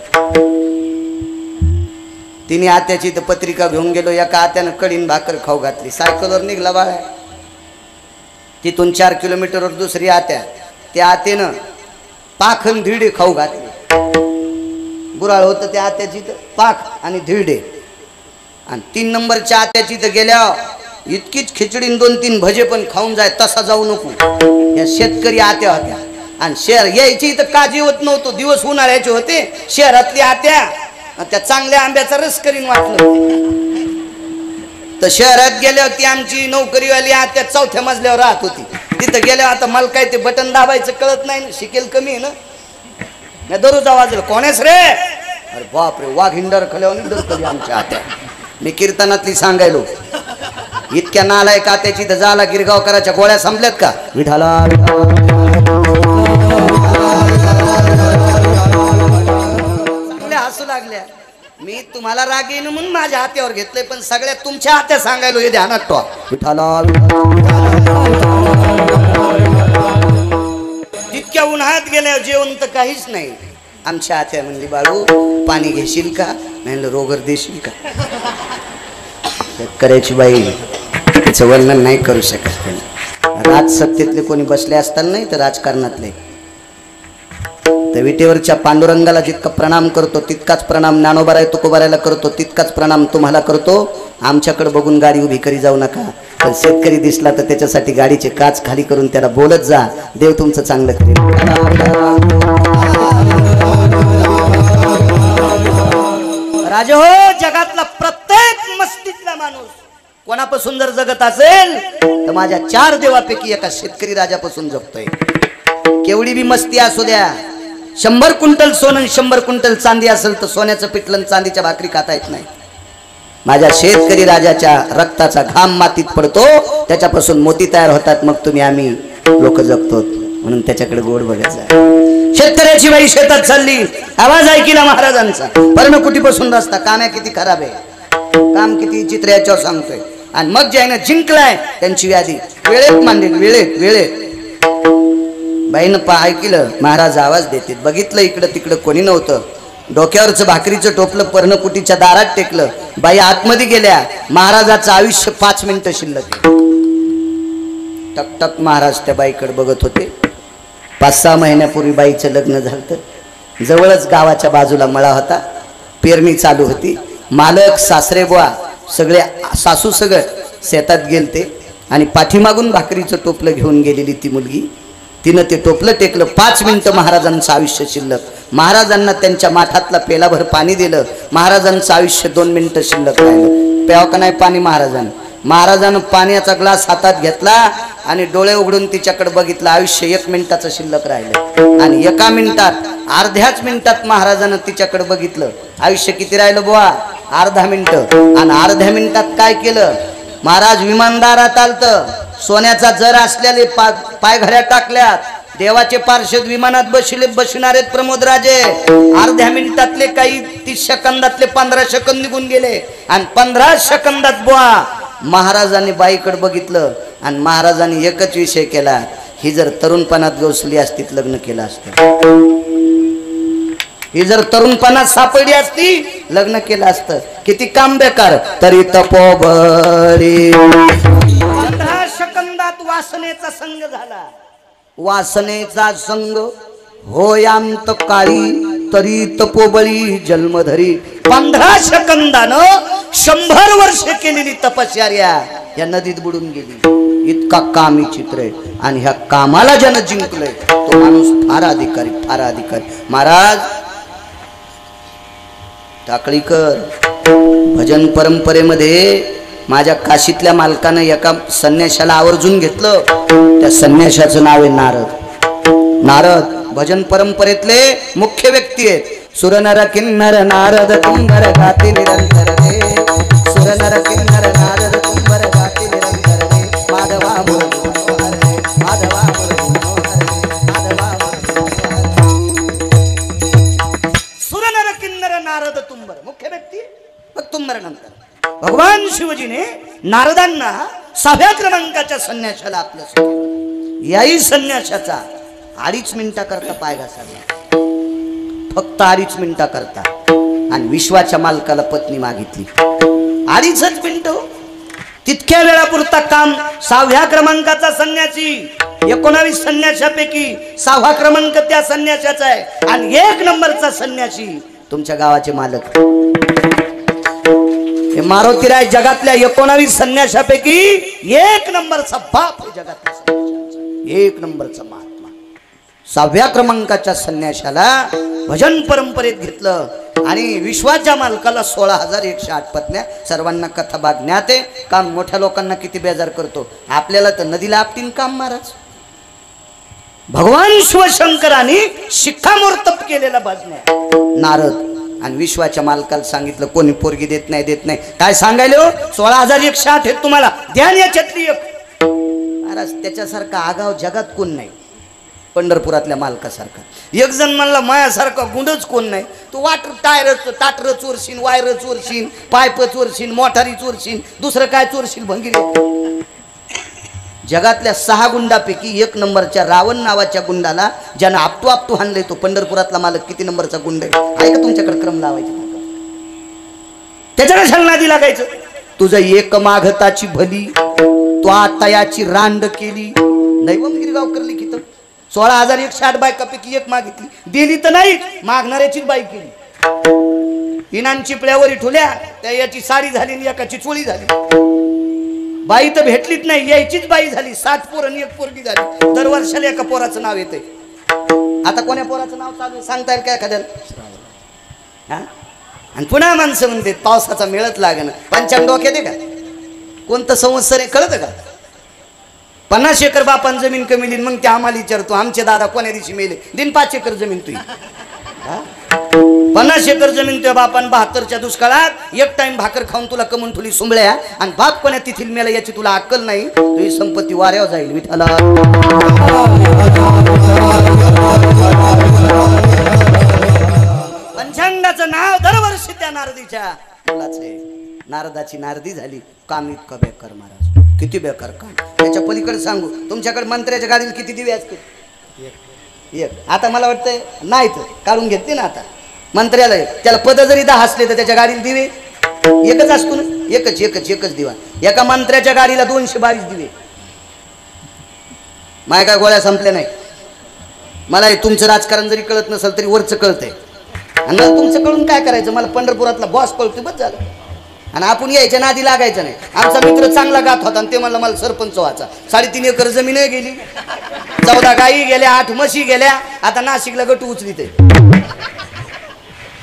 3 आत्याची तर पत्रिका घेऊन गेलो. एका आत्यानं कडीन भाकर खाऊ घातली. सायकलवर निघला बाळा. तिथून 4 किलोमीटरवर दुसरी आत्या. त्या आत्यानं पाखन धिरडे खाऊ घातले. गुराळ होतं त्या आत्याची तर पाख आणि धिरडे. आणि 3 नंबरच्या आत्याची तर गेल्यावर इतकीच खिचडीन 2-3 भजे पण खाऊन जाय. तसा जाऊ नको. या शेतकरी आत्या होत्या. आणि शहर यायची तर काळजी होत नव्हतं. दिवस उन्हाळ्याचे होते. शहरातली आत्या त्या चांगल्या आंब्याचा रस करीन वाटलं. तर शहरात गेल्यावर ती आमची नोकरीवाली आत्या 4थ्या मजल्यावर राहत होती. तिथं गेल्यावर आता मला काय ते बटन दाबायचं कळत नाही ना. शिकेल कमी आहे ना. मी दररोज आवाजलं कोणेस रे. अरे बापरे, वाघ हिंडर खल्यावर आमच्या आत्या. मी कीर्तनातली सांगायलो. इतक्या नालायक आत्याची तर झाला गिरगावकराच्या गोळ्या संपल्यात का? विठाला चांगल्या हसू लागल्या. मी तुम्हाला राग येईन म्हणून माझ्या हात्यावर घेतलंय, पण सगळ्या तुमच्या हात्या सांगायलो हे ध्यानात ठेवा. विठाला तितक्या उन्हात गेल्यावर जेवण तर काहीच नाही. आमच्या हात्या म्हणली बाळू पाणी घेशील का? म्हणलं रोगर देशील का? शेतकऱ्याची बाई तिचं वर्णन नाही करू शकत कोणी. राजसत्तेतले कोणी बसले असताना नाही तर राजकारणातले. तर विटेवरच्या पांडुरंगाला जितका प्रणाम करतो तितकाच प्रणाम ज्ञानोबाराय तुकोबारायला करतो, तितकाच प्रणाम तुम्हाला करतो. आमच्याकडे बघून गाडी उभी करी जाऊ नका. पण शेतकरी दिसला तर त्याच्यासाठी गाडीचे काच खाली करून त्याला बोलत जा. देव तुमचं चांगलं करेल. राजा हो, जगातला प्रत्येक मस्तीतला माणूस कोणापासून जर जगत असेल तर माझ्या 4 देवापैकी एका शेतकरी राजापासून जगतोय. केवढी बी मस्ती असू द्या, 100 क्विंटल सोनं 100 क्विंटल चांदी असेल तर सोन्याचं पिठलं चांदीच्या भाकरी खाता येत नाही. माझ्या शेतकरी राजाच्या रक्ताचा घाम मातीत पडतो, त्याच्यापासून मोती तयार होतात, मग तुम्ही आम्ही लोक जगतो. म्हणून त्याच्याकडे गोड बघायचं. शेतकऱ्याची बाई शेतात चालली, आवाज ऐकिला महाराजांचा, पर्णकुटीपासून रस्ता. काम किती खराब आहे, काम किती चित्र याच्यावर सांगतोय. आणि मग ज्याने जिंकलाय त्यांची व्याधी वेळेत मांडली, वेळेत बाईनं ऐकलं, महाराज आवाज देतील. बघितलं इकडं तिकडं कोणी नव्हतं. डोक्यावरचं भाकरीचं टोपलं पर्णकुटीच्या दारात टेकलं. बाई आतमध्ये गेल्या. महाराजाचं आयुष्य 5 मिनिटं शिल्लक. टकटक महाराज त्या बाईकडे बघत होते. 5-6 महिन्यापूर्वी बाईचं लग्न झालं. जवळच गावाच्या बाजूला मळा होता, पेरणी चालू होती. मालक सासरे बुवा सगळे सासू सगळं शेतात गेलते आणि पाठीमागून भाकरीचं टोपलं घेऊन गेलेली ती मुलगी, तिनं ते टोपलं टेकलं. 5 मिनिटं महाराजांचं आयुष्य शिल्लक. महाराजांना त्यांच्या माठातला पेलाभर पाणी दिलं. महाराजांचं आयुष्य 2 मिनिटं शिल्लक राहिलं. प्यावं का नाही पाणी महाराजानं पाण्याचा ग्लास हातात घेतला आणि डोळे उघडून तिच्याकडे बघितलं. आयुष्य 1 मिनिटाचं शिल्लक राहिलं. आणि 1 मिनिटात, अर्ध्याच मिनिटात महाराजानं तिच्याकडे बघितलं. आयुष्य किती राहिलं बुवा? अर्धा मिनिटं. आणि अर्ध्या मिनिटात काय केलं महाराज? विमानदारात आलतं. सोन्याचा जर असलेले पायघड्या टाकल्यात. देवाचे पार्षद विमानात बसणारे प्रमोद राजे. अर्ध्या मिनिटातले काही 30 सेकंदातले 15 सेकंद निघून गेले. आणि 15 सेकंदात बुवा महाराजांनी बाईकडे बघितलं आणि महाराजांनी एकच विषय केला, ही जर तरुणपणात गवसली असती लग्न केलं असतं. ही जर तरुणपणात सापडली असती लग्न केलं असतं. किती काम बेकार तरी तपोबळी. 15 सेकंदात वासनेचा संग झाला. वासनेचा संग होयांत काळी तरी तपोबळी जन्मधरी. 15 सेकंदानं 100 वर्ष केलेली तपश्चर्या या नदीत बुडून गेली. इतका कामी चित्र आहे. आणि ह्या कामाला ज्यानं जिंकलंय तो माणूस फार अधिकारी. महाराज टाकळीकर भजन परंपरेमध्ये माझ्या काशीतल्या मालकानं एका संन्याशाला आवर्जून घेतलं. त्या संन्याशाचं नाव आहे नारद. भजन परंपरेतले मुख्य व्यक्ती आहेत. सुरनर किन्नर नारद कुंभर गाती निरंतर रे. सुरनर किन्नर नारद कुंभर गाती निरंतर रे. माधवा मुरली मनोहर रे. माधवा मुरली मनोहर रे. माधवा सुरनर किन्नर नारद तुंबर मुख्य व्यक्ती. मग तुंबर नंतर भगवान शिवजीने नारदांना 6व्या क्रमांकाच्या संन्याशाला आपलं केलं. याही संन्याशाचा 2.5 मिनिटाकरता पाय घासाला. फक्त 2.5 मिनिटाकरता. आणि विश्वाच्या मालकाला पत्नी मागितली. 2.5 मिनिटं. तितक्या वेळापुरता काम. 6व्या क्रमांकाचा संन्यासी. 19 संन्याशापैकी 6वा क्रमांक त्या संन्याशाचा आहे. आणि 1 नंबरचा संन्यासी तुमच्या गावाचे मालक. मारुतीराय जगातल्या 19 संन्याशापैकी 1 नंबरचा बाप आहे. जगातल्या संन्याशाचा 1 नंबरचा महात्मा. 6व्या क्रमांकाच्या संन्याशाला भजन परंपरेत घेतलं. आणि विश्वाच्या मालकाला 16,108 पत्न्या. सर्वांना कथा भाग ज्ञात आहे. काम मोठ्या लोकांना किती बेजार करतो. आपल्याला तर नदीला आपटीन काम महाराज. भगवान शिवशंकरांनी शिक्कामोर्तब केलेला भजन्या नारद. आणि विश्वाच्या मालकाला सांगितलं कोणी पोरगी देत नाही. काय सांगायले हो? 16,108 आहेत तुम्हाला, ध्यान याच्यातली एक. महाराज त्याच्यासारखा आगाव जगात कोण नाही. पंढरपुरातल्या मालकासारखा. एक जण म्हणला मायासारखा गुंडच कोण नाही. तू टाटर चोरशील, वायर चोरशील, पाईप चोरशील, मोटारी चोरशील, दुसरं काय चोरशील भंगिरी. जगातल्या 6 गुंडापैकी 1 नंबरच्या रावण नावाच्या गुंडाला ज्यानं आपटू हाणले तो पंढरपुरातला मालक किती नंबरचा गुंड आहे का? तुमच्याकडे क्रम लावायचे. त्याच्याकडे शरणादी लागायचं. तुझं एक माघताची भली तो तयाची रांड केली. नैवम गिरगाव करली की 16,108 बायकापैकी 1 मागितली. दिली तर नाही, मागणाऱ्याचीच बाई केली. इनांची प्ल्यावरी ठुल्या. त्या याची साडी झाली आणि एकाची चोळी झाली. बाई तर भेटलीच नाही, यायचीच बाई झाली. 7 पोरं आणि 1 पोरगी झाली. दरवर्षाला एका पोराचं नाव येतंय. आता कोण्या पोराचं नाव चालू सांगता येईल का एखाद्याला? आणि पुन्हा माणसं म्हणते पावसाचा मेळच लागणं. पंचांग डोक्यात आहे का? कोणतं संवत्सर आहे कळतं का? 50 एकर बापान जमीन कमी दिली, मग ते आम्हाला विचारतो आमचे दादा कोण्या दिवशी मेले, दिन 5 एकर जमीन तुझी. 50 एकर जमीन तुझ्या बापान 72च्या दुष्काळात एक टाइम भाकर खाऊन तुला कमून ठुली सुंबळ्या, आणि बाप कोण्या तिथील मेला याची तुला अक्कल नाही. तुझी संपत्ती वाऱ्यावर जाईल. विठाला पंचांगाचं नाव दरवर्षी त्या नारदीच्या मुलाचे. नारदाची नारदी झाली. काम इतकं बेकार महाराज, किती बेकार काम. त्याच्या पलीकडे सांगू, तुमच्याकडे मंत्र्याच्या गाडीला किती दिवे असते? एक. आता मला वाटतंय नाहीत, काढून घेतली ना आता मंत्र्याला. त्याला पद जरी 10 असले तर त्याच्या गाडीला दिवे एकच असतो ना. एकच दिवा. एका मंत्र्याच्या गाडीला 222 दिवे. माय काय गोळ्या संपल्या नाही. मला तुमचं राजकारण जरी कळत नसेल तरी वरचं कळतंय, आणि मला तुमचं कळून काय करायचं. मला पंढरपुरातला बॉस कळतोय, बस झालं. आणि आपण यायच्या नादी लागायचं नाही. आमचा मित्र चांगला गात होता आणि ते म्हणलं मला सरपंच व्हायचा. 3.5 एकर जमीन गेली, 14 गायी गेल्या, 8 म्हशी गेल्या. आता नाशिकला गटू उचलीत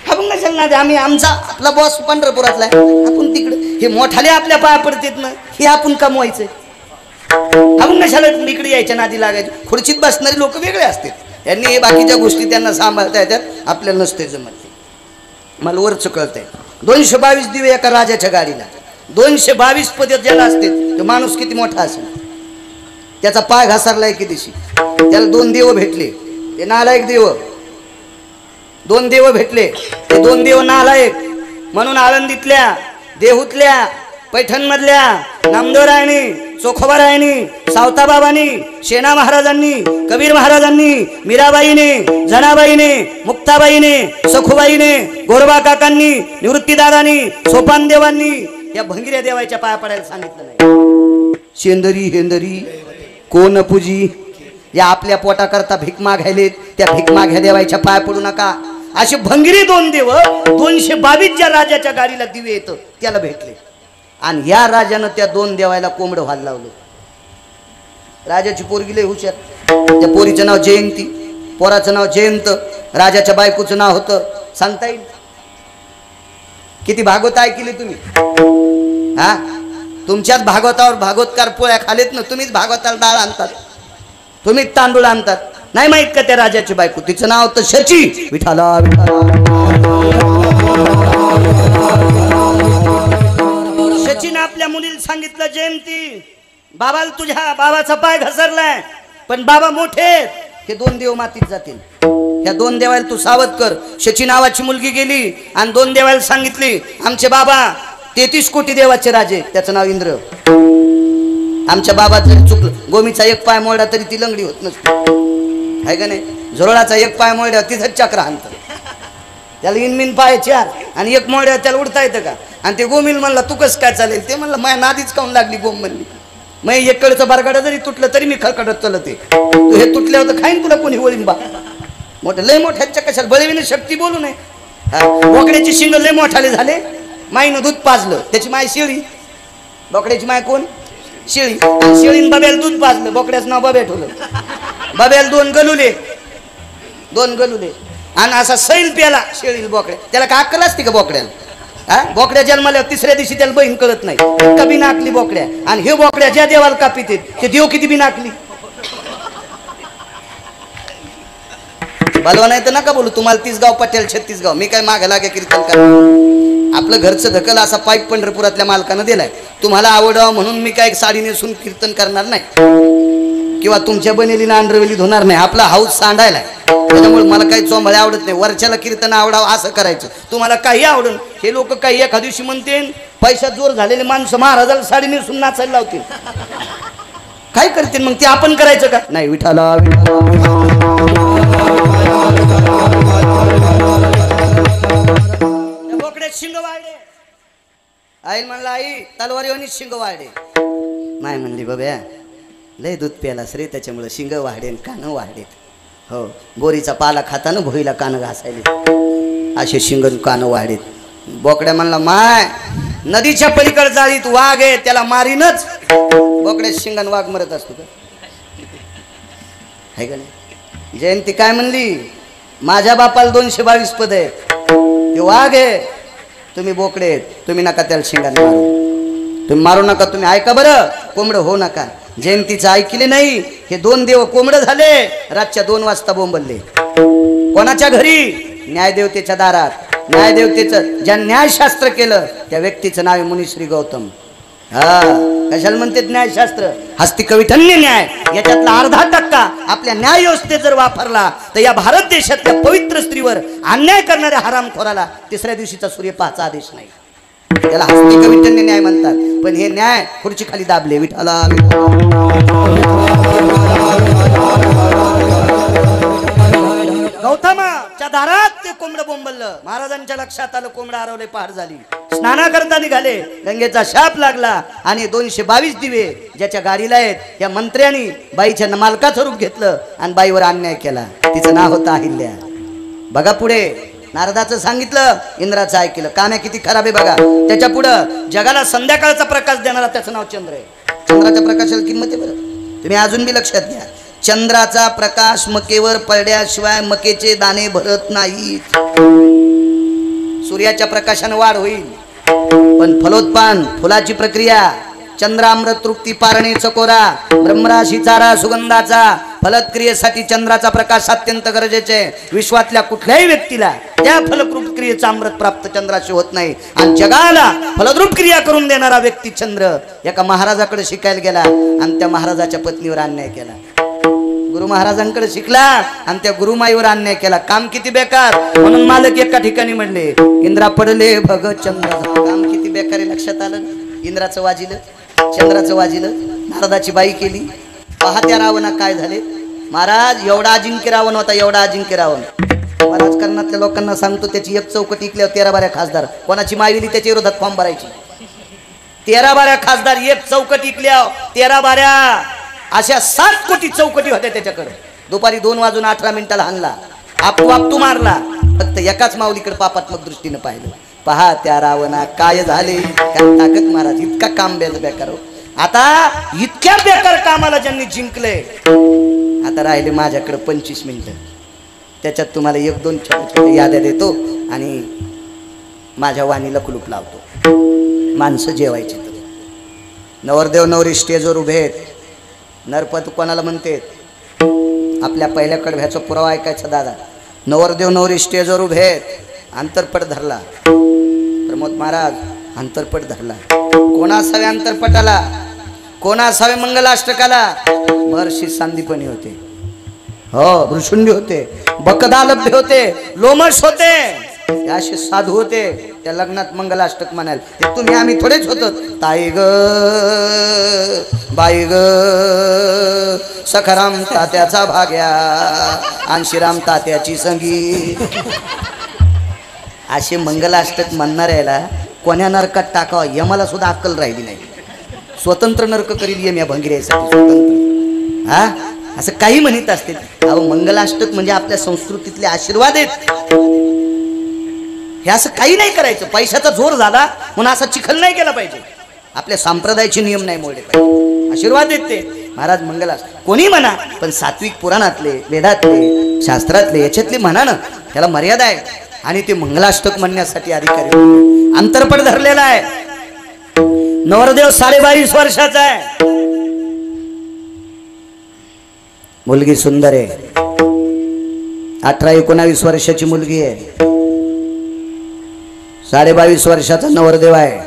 आपण कशाला नादी. आम्ही आमचा आपला बॉस पंढरपुरातला आहे, आपण तिकडे. हे मोठाले आपल्या पाया पडतात ना, हे आपण कमवायचंय. आपण कशाला इकडे यायच्या नादी लागायचं. खुर्चीत बसणारी लोक वेगळे असतात, त्यांनी हे बाकीच्या गोष्टी त्यांना सांभाळता येतात, आपल्याला नसते जमत. मला वरचं कळतंय. 222 दिवे एका राजाच्या गाडीला. 222 पदे ज्याला असते तो माणूस किती मोठा असेल. त्याचा पाय घसरलाय कितीशी. त्याला 2 देव भेटले. ते नालायक देव. 2 देव भेटले. ते 2 देव नालायक म्हणून आळंदीतल्या, देहूतल्या, पैठणमधल्या नामदेवरायांनी, चोखोबारायांनी, सावताबाबांनी, शेणा महाराजांनी, कबीर महाराजांनी, मीराबाईने, जनाबाईने, मुक्ताबाईने, सखुबाईने, गोरबा काकांनी, निवृत्तीदादांनी, सोपान देवांनी या भंगिऱ्या देवाच्या पाया पडायला सांगितलं नाही. शेंदरी हेंदरी कोण पूजी. या आपल्या पोटाकरता भीक मागायलेत, त्या भीक माग्या देवाच्या पाया पडू नका. असे भंगिरी 2 देव 222 ज्या राजाच्या गाडीला दिवे येतं त्याला भेटले. आणि या राजानं त्या 2 देवायला कोंबडं व्हायला लावलं. राजाची पोरगी लय हुशार. त्या पोरीचं नाव जयंती, पोराचं नाव जयंत, राजाच्या बायकोचं नाव होतं. सांगता येईल किती भागवत ऐकली तुम्ही? हा, तुमच्याच भागवतावर भागवतकार पोळ्या खालेत ना, तुम्हीच भागवताला डाळ आणतात, तुम्हीच तांदूळ आणतात. नाही माहित का त्या राजाची बायको, तिचं नाव होतं शची. विठाला शचीनं आपल्या मुलीला सांगितलं, जयंती बाबाला तुझ्या बाबाचा पाय घसरलाय, पण बाबा मोठे, हे 2 देव मातीत जातील. ह्या 2 देवाला तू सावध कर. शची नावाची मुलगी गेली आणि 2 देवाला सांगितली, आमचे बाबा 33 कोटी देवाचे राजे, त्याचं नाव इंद्र. आमच्या बाबाचं चुकलं, गोमीचा 1 पाय मोडला तरी ती लंगडी होत नसते, आहे का नाही. झुरळाचा 1 पाय मोडला तिथंच चक्र आणतं. त्याला इनमिन पाय 4 आणि 1 मोड्या त्याला उडता येतं का. आणि ते गोमील म्हणला तू कसं काय चालेल. ते म्हणलं माझ्या नादीच काऊन लागली गोम म्हणली. मग 1 कळचं बारगाडा जरी तुटलं तरी मी खळखडत चलते. तू हे तुटल्यावर तर खाईन तुला कोणी वळीन बा. मोठं लय मोठ्याच्या कशाला बळीने शक्ती बोलू नये. बोकड्याची शिंग लय मोठाले झाले, माईनं दूध पाजलं, त्याची माय शेळी. बोकड्याची माय कोण? शेळी. शेळीन बब्याला दूध पाजलं, बोकड्याचं नाव बब्या ठेवलं. बब्याला 2 गलुले, 2 गलुले. आणि असा सैल प्याला शेळीला बोकड्या. त्याला का अक्कल असते का बोकड्याला? हा, बोकड्या जन्माला 3ऱ्या दिवशी त्याला बहीण कळत नाही, कभी नाकली बोकड्या. आणि हे बोकड्या ज्या देवाला कापित ते देव किती बी नाकली. बलवा नाही तर नका बोलू. तुम्हाला 30 गाव पटेल 36 गाव. मी काय मागे लागे कीर्तन करणार. आपलं घरचं धकल असा पाईप पंढरपुरातल्या मालकानं दिलाय. तुम्हाला आवडावं म्हणून मी काय साडी नेसून कीर्तन करणार नाही, किंवा तुमच्या बनेलीनं अंडरवेली धुणार नाही. आपला हाऊस सांडायला, त्याच्यामुळे मला काही चोंबळे आवडत नाही. वरच्याला कीर्तन आवडावं असं करायचं. तुम्हाला काही आवडून हे लोक काही एका दिवशी म्हणते पैशात जोर झालेले माणसं महाराजाला साडी नेसून नाचायला लावतील. काय करतील मग ते आपण करायचं का? नाही. विठाला बोकड्यात शिंग वाढले. आई म्हणला, आई तलवारीवानी शिंग वाढले. माय म्हणली, बाब्या लय दूध प्यालास रे, त्याच्यामुळे शिंग वाढेन, कानं वाढेत. हो, बोरीचा पाला खाताना भोईला कानं घासायले, असे शिंग कानं वाढेत. बोकड्या म्हणला, माय नदीच्या पलीकडे जाळीत वाघ आहे, त्याला मारीनच. बोकड्या शिंगान वाघ मरत असतो का? आहे का नाही. जयंती काय म्हणली, माझ्या बापाला 222 पद आहेत, ते वाघ आहे, तुम्ही बोकडे आहेत, तुम्ही नका त्याला शिंगान मारू, तुम्ही मारू नका. तुम्ही ऐका बरं, कोंबडं होऊ नका. जयंतीचं ऐकले नाही. हे दोन देव कोंबडं झाले, रातच्या 2 वाजता बोंबलले. कोणाच्या घरी? न्यायदेवतेच्या दारात. न्यायदेवतेचं ज्या न्यायशास्त्र केलं त्या व्यक्तीचं नाव आहे मुनिश्री गौतम. हा, कशाला म्हणते न्यायशास्त्र? हस्ती कविठन्य न्याय. याच्यातला 0.5% आपल्या न्याय व्यवस्थेत जर वापरला तर या भारत देशातल्या पवित्र स्त्रीवर अन्याय करणाऱ्या हरामखोराला 3ऱ्या दिवशीचा सूर्य पाहायचा आदेश नाही. त्याला हस्ती कविठन्य न्याय म्हणतात. पण हे न्याय खुर्ची खाली दाबले. विठाला गौतमाच्या दारात ते कोंबडं बोंबललं. महाराजांच्या लक्षात आलं कोंबडं हरवले, पहाट झाली. स्नाना करता निघाले, गंगेचा शाप लागला आणि 222 दिवे ज्याच्या गाडीला आहेत या मंत्र्यांनी बाईच्या मालकाचं रूप घेतलं आणि बाईवर अन्याय केला. तिचं नाव होतं अहिल्या. बघा पुढे नारदाचं सांगितलं, इंद्राचं ऐकलं. काम्या किती खराब आहे बघा. त्याच्या पुढं जगाला संध्याकाळचा प्रकाश देणारा त्याचं नाव चंद्र आहे. चंद्राच्या प्रकाशाला किंमत आहे बरं. तुम्ही अजून बी लक्षात घ्या, चंद्राचा प्रकाश मकेवर पडल्याशिवाय मकेचे दाणे भरत नाहीत. सूर्याच्या प्रकाशाने वाढ होईल पण फलोत्पादन, फुलाची प्रक्रिया, चंद्रामृत तृप्ती पारणे चकोरा, ब्रह्मराशी चारा सुगंधाचा, फलक्रियेसाठी चंद्राचा प्रकाश अत्यंत गरजेचे आहे. विश्वातल्या कुठल्याही व्यक्तीला त्या फलद्रूप क्रियेचा अमृत प्राप्त चंद्राशी होत नाही. आणि जगाला फलद्रूप क्रिया करून देणारा व्यक्ती चंद्र एका महाराजाकडे शिकायला गेला आणि त्या महाराजाच्या पत्नीवर अन्याय केला. गुरु महाराजांकडे शिकला आणि त्या गुरुमाईवर अन्याय केला. काम किती बेकार. म्हणून मालक एका ठिकाणी म्हणले, इंद्रा पडले भग चंद्र. काम किती बेकार आहे लक्षात आलं. इंद्राचं वाजिलं, चंद्राचं वाजिलं. नारदाची बाई केली. पहा त्या रावणा काय झाले. महाराज एवढा अजिंक्य रावण होता, एवढा अजिंक्य रावण. राजकारणातल्या लोकांना सांगतो, त्याची एक चौकट इकल्यावर 13-12 खासदार. कोणाची मायविली त्याच्या विरोधात फॉर्म भरायची. 13-12 खासदार एक चौकट इकल्यावर 13-12 अशा 7 कोटी चौकटी होत्या त्याच्याकडे. दुपारी 2 वाजून 18 मिनिटाला हाणला. आपतू मारला. फक्त एकाच माऊलीकडे पापात्मक दृष्टीने पाहिलं. पहा त्या रावणा काय झाले. काय ताकद महाराज. इतका काम बेकार हो. आता इतक्या बेकार कामाला ज्यांनी जिंकले, आता राहिले माझ्याकडे 25 मिनिटं. त्याच्यात तुम्हाला 1-2 छोट्या याद्या देतो आणि माझ्या वाणीला कुलूप लावतो. माणसं जेवायची. नवरदेव नवरी स्टेजवर उभे आहेत. नरपत कोणाला म्हणते? आपल्या पहिल्या कडव्याचा पुरावा ऐकायचा दादा. नवरदेव नवरी स्टेजवर उभे आहेत. अंतरपट धरला प्रमोद महाराज. अंतरपट धरला. कोणा असावे अंतरपटाला, कोणा असावे मंगलाष्टकाला? महर्षी सांदीपनी होते. हो, भृशुंडी होते, बकदालभ्य होते, लोमश होते. असे साधू होते. त्या लग्नात मंगलाष्टक म्हणाल तुम्ही आम्ही थोडेच होतो. ताई ग बाई ग सखाराम तात्याचा भाग्या आणि श्रीराम तात्याची संगी. असे मंगलाष्टक म्हणणाऱ्याला कोण्या नरकात टाकावं यमाला सुद्धा अक्कल राहिली नाही. स्वतंत्र नरक करील यम या भंगिऱ्यासाठी स्वतंत्र. हा, असं काही म्हणत असते. अहो मंगलाष्टक म्हणजे आपल्या संस्कृतीतले आशीर्वाद आहेत. हे असं काही नाही करायचं. पैशाचा जोर झाला म्हणून असा चिखल नाही केला पाहिजे. आपल्या संप्रदायाचे नियम नाही मोडले पाहिजे. आशीर्वाद देते महाराज मंगलाष्टक कोणी म्हणा, पण सात्विक पुराणातले, वेदातले, शास्त्रातले याच्यातले म्हणा ना, त्याला मर्यादा आहे. आणि ते मंगलाष्टक म्हणण्यासाठी अधिकारी अंतरपट धरलेला आहे. नवरदेव 22.5 वर्षाचा आहे. मुलगी सुंदर आहे. 18-19 वर्षाची मुलगी आहे. 22.5 वर्षाचा नवरदेव आहे.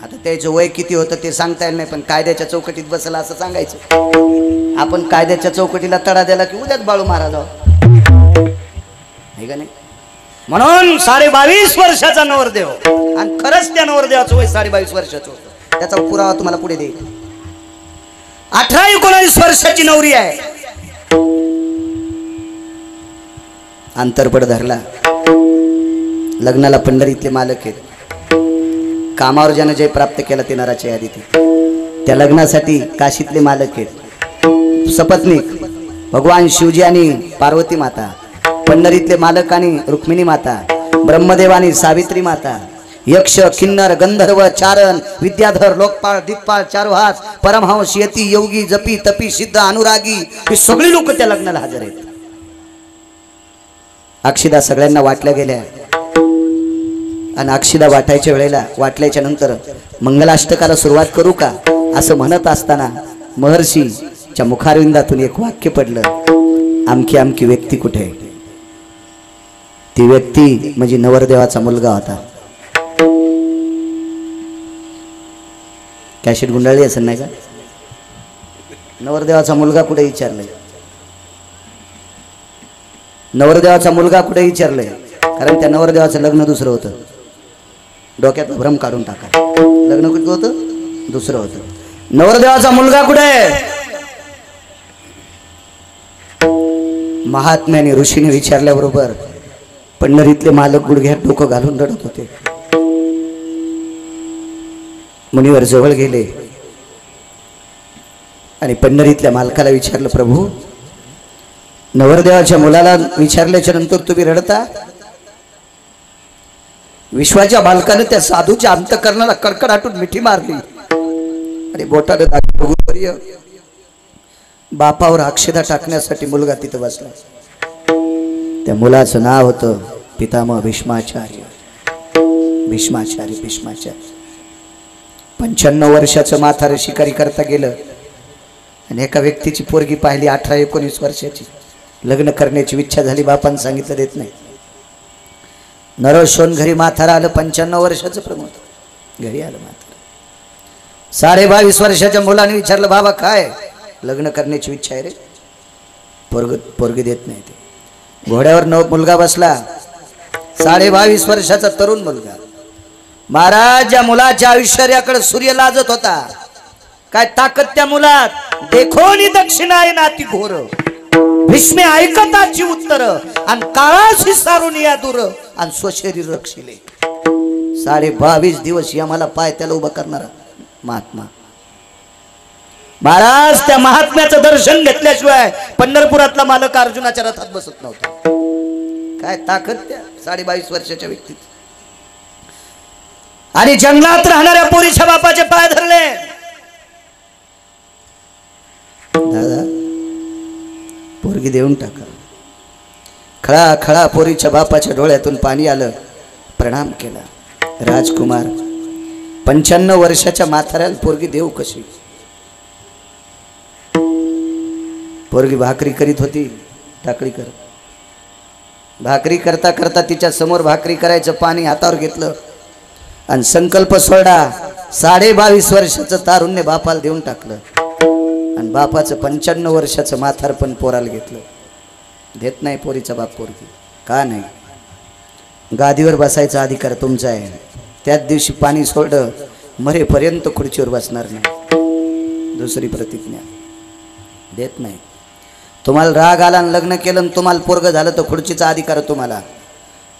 आता त्याचं वय किती होतं ते सांगता येईल नाही, पण कायद्याच्या चौकटीत बसला असं सांगायचं. आपण कायद्याच्या चौकटीला तडा दिला की उद्याच बाळू महाराज नाही का नाही. म्हणून 22.5 वर्षाचा नवरदेव. आणि खरंच त्या नवरदेवाचं वय 22.5 वर्षाचं होतं. त्याचा पुरावा तुम्हाला पुढे देईल. 18-19 वर्षाची नवरी आहे. अंतरपट धरला. लग्नाला पंढरीतले मालक आहेत. कामावर ज्यानं जय प्राप्त केला ते नराच्या यादीत. त्या लग्नासाठी काशीतले मालक आहेत. सपत्नीक भगवान शिवजी आणि पार्वती माता, पंढरीतले मालक आणि रुक्मिणी माता, ब्रह्मदेव आणि सावित्री माता, यक्ष किन्नर गंधर्व चारण विद्याधर लोकपाळ दिप्पाळ चारुहास परमहंस यती योगी जपी तपी सिद्ध अनुरागी हे सगळे लोक त्या लग्नाला हजर आहेत. अक्षिदा सगळ्यांना वाटल्या गेल्या. आणि अक्षिदा वाटायच्या वेळेला वाटल्याच्या नंतर मंगलाष्टकाला सुरुवात करू का? असं म्हणत असताना महर्षीच्या मुखारविंदातून एक वाक्य पडलं, आमकी आमकी व्यक्ती कुठे आहे? ती व्यक्ती म्हणजे नवरदेवाचा मुलगा होता. कॅशिट गुंडाळली असेल नाही का? नवरदेवाचा मुलगा कुठे विचारलंय? नवरदेवाचा मुलगा कुठे विचारलंय? कारण त्या नवरदेवाचं लग्न दुसरं होतं. डोक्यात भ्रम काढून टाका. लग्न कुठं होतं? दुसरं होतं. नवरदेवाचा मुलगा कुठे? महात्म्याने ऋषीने विचारल्याबरोबर पंढरीतले मालक गुडघ्यात डोकं घालून रडत होते. मुनिवर जवळ गेले आणि पंढरीतल्या मालकाला विचारलं, प्रभू नवरदेवाच्या मुलाला विचारल्याच्या नंतर तुम्ही रडता? विश्वाच्या बालकाने त्या साधूच्या अंतकरणाला कडकडाटून मिठी मारली आणि बोटाने दाखवून बापावर अक्षदा टाकण्यासाठी मुलगा तिथं बसला. त्या मुलाचं नाव होतं पितामह भीष्माचार्य. भीष्माचार्य 95 वर्षाचं म्हातारं शिकारी करता गेलं आणि एका व्यक्तीची पोरगी पाहिली 18-19 वर्षाची. लग्न करण्याची इच्छा झाली. बापानं सांगितलं देत नाही. नरशोन घरी म्हातारा आलं. 95 वर्षाचं प्रमोद घरी आलं म्हातारा. 22.5 वर्षाच्या मुलाने विचारलं, बाबा काय? लग्न करण्याची इच्छा आहे रे. पोरगी देत नाही. ते घोड्यावर मुलगा बसला. 22.5 वर्षाचा तरुण मुलगा. महाराज या मुलाच्या आयुष्याकडे सूर्य लाजत होता. काय ताकद त्या मुलात! देखोनी दक्षिणाय नाती घोर, भीष्मे ऐकताची उत्तर आणि काळाशी सारून या दूर आणि स्वशरीर रक्षिले. 22.5 दिवस या मला पाय त्याला उभा करणारा महात्मा. महाराज त्या महात्म्याचं दर्शन घेतल्याशिवाय पंढरपुरातला मालक अर्जुनाच्या रथात बसत नव्हता. काय ताकद त्या 22.5 वर्षाच्या व्यक्तीत. आणि जंगलात राहणाऱ्या पोरीच्या बापाचे पाय धरले. दादा पोरगी देऊन टाका. खळा खळा पोरीच्या बापाच्या डोळ्यातून पाणी आलं. प्रणाम केला. राजकुमार 95 वर्षाच्या म्हाताऱ्याला पोरगी देऊ कशी? पोरगी भाकरी करीत होती. टाकळी कर भाकरी करता करता तिच्या समोर भाकरी करायचं पाणी हातावर घेतलं आणि संकल्प सोडा. 22.5 वर्षाचं तारुण्य बापाला देऊन टाकलं आणि बापाचं 95 वर्षाचं म्हातारपण पोराला घेतलं. देत नाही पोरीचा बाप पोरगी. का नाही? गादीवर बसायचा अधिकार तुमचा आहे. त्याच दिवशी पाणी सोडलं मरेपर्यंत खुर्चीवर बसणार नाही. दुसरी प्रतिज्ञा देत नाही. तुम्हाला राग आला आणि लग्न केलं आणि तुम्हाला पोरग झालं तर खुर्चीचा अधिकार तुम्हाला.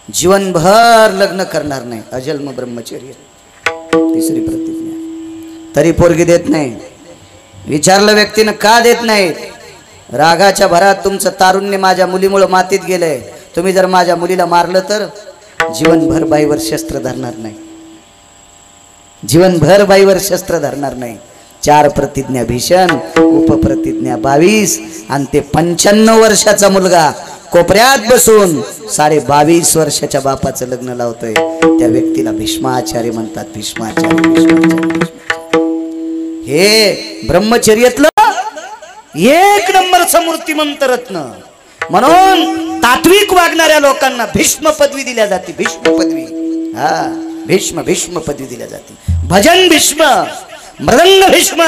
जीवनभर लग्न करणार नाही. अजन्म ब्रह्मचर्य. तिसरी प्रतिज्ञा. तरी पोरगी देत नाही. विचारलं व्यक्तीनं का देत नाही? रागाच्या भरात तुमचं तारुण्य माझ्या मुलीमुळे मातीत गेलंय. तुम्ही जर माझ्या मुलीला मारलं तर जीवनभर बाईवर शस्त्र धरणार नाही. जीवनभर बाईवर शस्त्र धरणार नाही. 4 प्रतिज्ञा भीषण, उपप्रतिज्ञा 22 आणि ते 95 वर्षाचा मुलगा कोपऱ्यात बसून 22.5 वर्षाच्या बापाचं लग्न लावतोय. त्या व्यक्तीला भीष्माचार्य म्हणतात. भीष्माचार्य. हे ब्रह्मचर्यातलं 1 नंबरचं मूर्तिमंत रत्न. म्हणून तात्विक वागणाऱ्या लोकांना भीष्म पदवी दिल्या जाते. भीष्म पदवी. हा भीष्म भीष्म पदवी दिल्या जाते. भजन भीष्म, मृदंग भीष्म.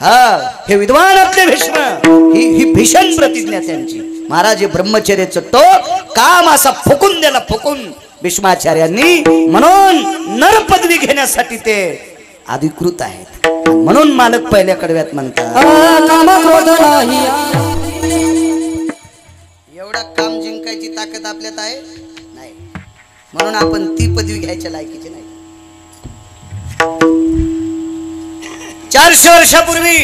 हा हे विद्वान आपले भीष्म. ही भीषण प्रतिज्ञा त्यांची. महाराज हे ब्रह्मचर्याचं टोक काम असा फुकून द्याला. फुकून भीष्माचार्यांनी. म्हणून नर पदवी घेण्यासाठी ते अधिकृत आहेत. म्हणून मालक पहिल्या कडव्यात म्हणतात एवढा काम जिंकायची ताकद आपल्यात आहे नाही. म्हणून आपण ती पदवी घ्यायच्या लायकीचे नाही. 400 वर्षापूर्वी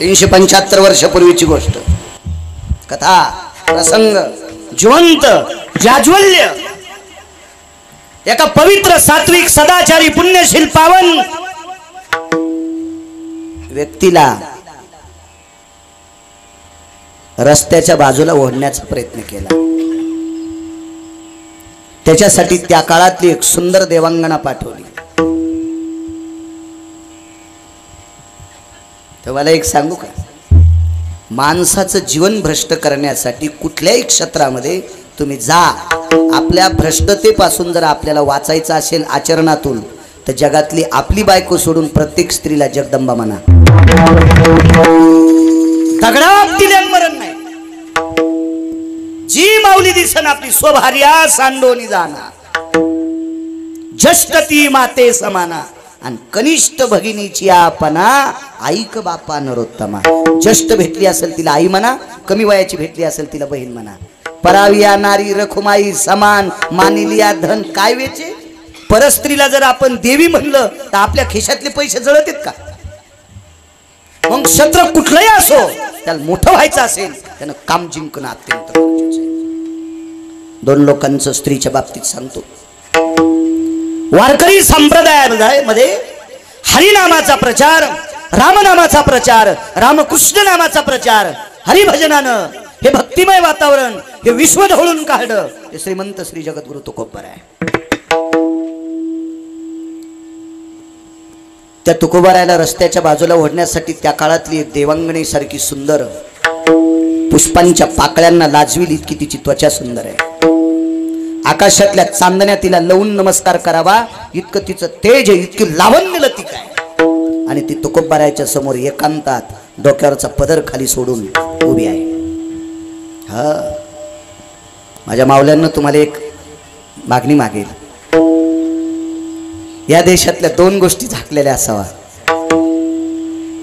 375 वर्षापूर्वीची गोष्ट. कथा प्रसंग जिवंत जाज्वल्य. एका पवित्र सात्विक सदाचारी पुण्यशील पावन व्यक्तीला रस्त्याच्या बाजूला ओढण्याचा प्रयत्न केला. त्याच्यासाठी त्या काळातली एक सुंदर देवांगणा पाठवली. तर मला एक सांगू का, माणसाचं जीवन भ्रष्ट करण्यासाठी कुठल्याही क्षेत्रामध्ये तुम्ही जा, आपल्या भ्रष्टतेपासून जर आपल्याला वाचायचं असेल आचरणातून, तर जगातली आपली बायको सोडून प्रत्येक स्त्रीला जगदंबा म्हणा. दगडावरती मरण नाही. जी माऊली दिसन आपली स्वभार्या सांडोनी जाना, जष्ट ती माते समाना, आणि कनिष्ठ भगिनीची आपणा ऐक बापा नरोत्तमा. ज्येष्ठ भेटली असेल तिला आई म्हणा, कमी वयाची भेटली असेल तिला बहीण म्हणा. पराविया नारी रखुमाई समान, मानिलिया धन काय वेचे. परस्त्रीला जर आपण देवी म्हणलं तर आपल्या खिशातले पैसे जळत आहेत का. मग क्षत्र कुठलंही असो, त्याला मोठं व्हायचं असेल त्यानं काम जिंकणं अत्यंत गरजेचं आहे. दोन लोकांचं स्त्रीच्या बाबतीत सांगतो. वारकरी संप्रदायामध्ये हरिनामाचा प्रचार, रामनामाचा प्रचार, रामकृष्ण नामाचा प्रचार, हरिभजनानं हे भक्तिमय वातावरण हे विश्व ढवळून काढलं. हे श्रीमंत श्री जगद्गुरु तुकोबाराय. त्या तुकोबारायला रस्त्याच्या बाजूला ओढण्यासाठी त्या काळातली एक देवांगणी सारखी सुंदर, पुष्पांच्या पाकळ्यांना लाजवील इतकी तिची त्वचा सुंदर आहे. आकाशातल्या चांदण्या तिला लवून नमस्कार करावा इतकं तिचं तेज आहे, इतकी लावण्य लतिक आहे. आणि ती तुकोबारायच्या समोर एकांतात डोक्यावरचा पदर खाली सोडून उभी आहे. हा, माझ्या मावल्यांना तुम्हाला एक मागणी मागेल. या देशातल्या दोन गोष्टी झाकलेल्या असावा.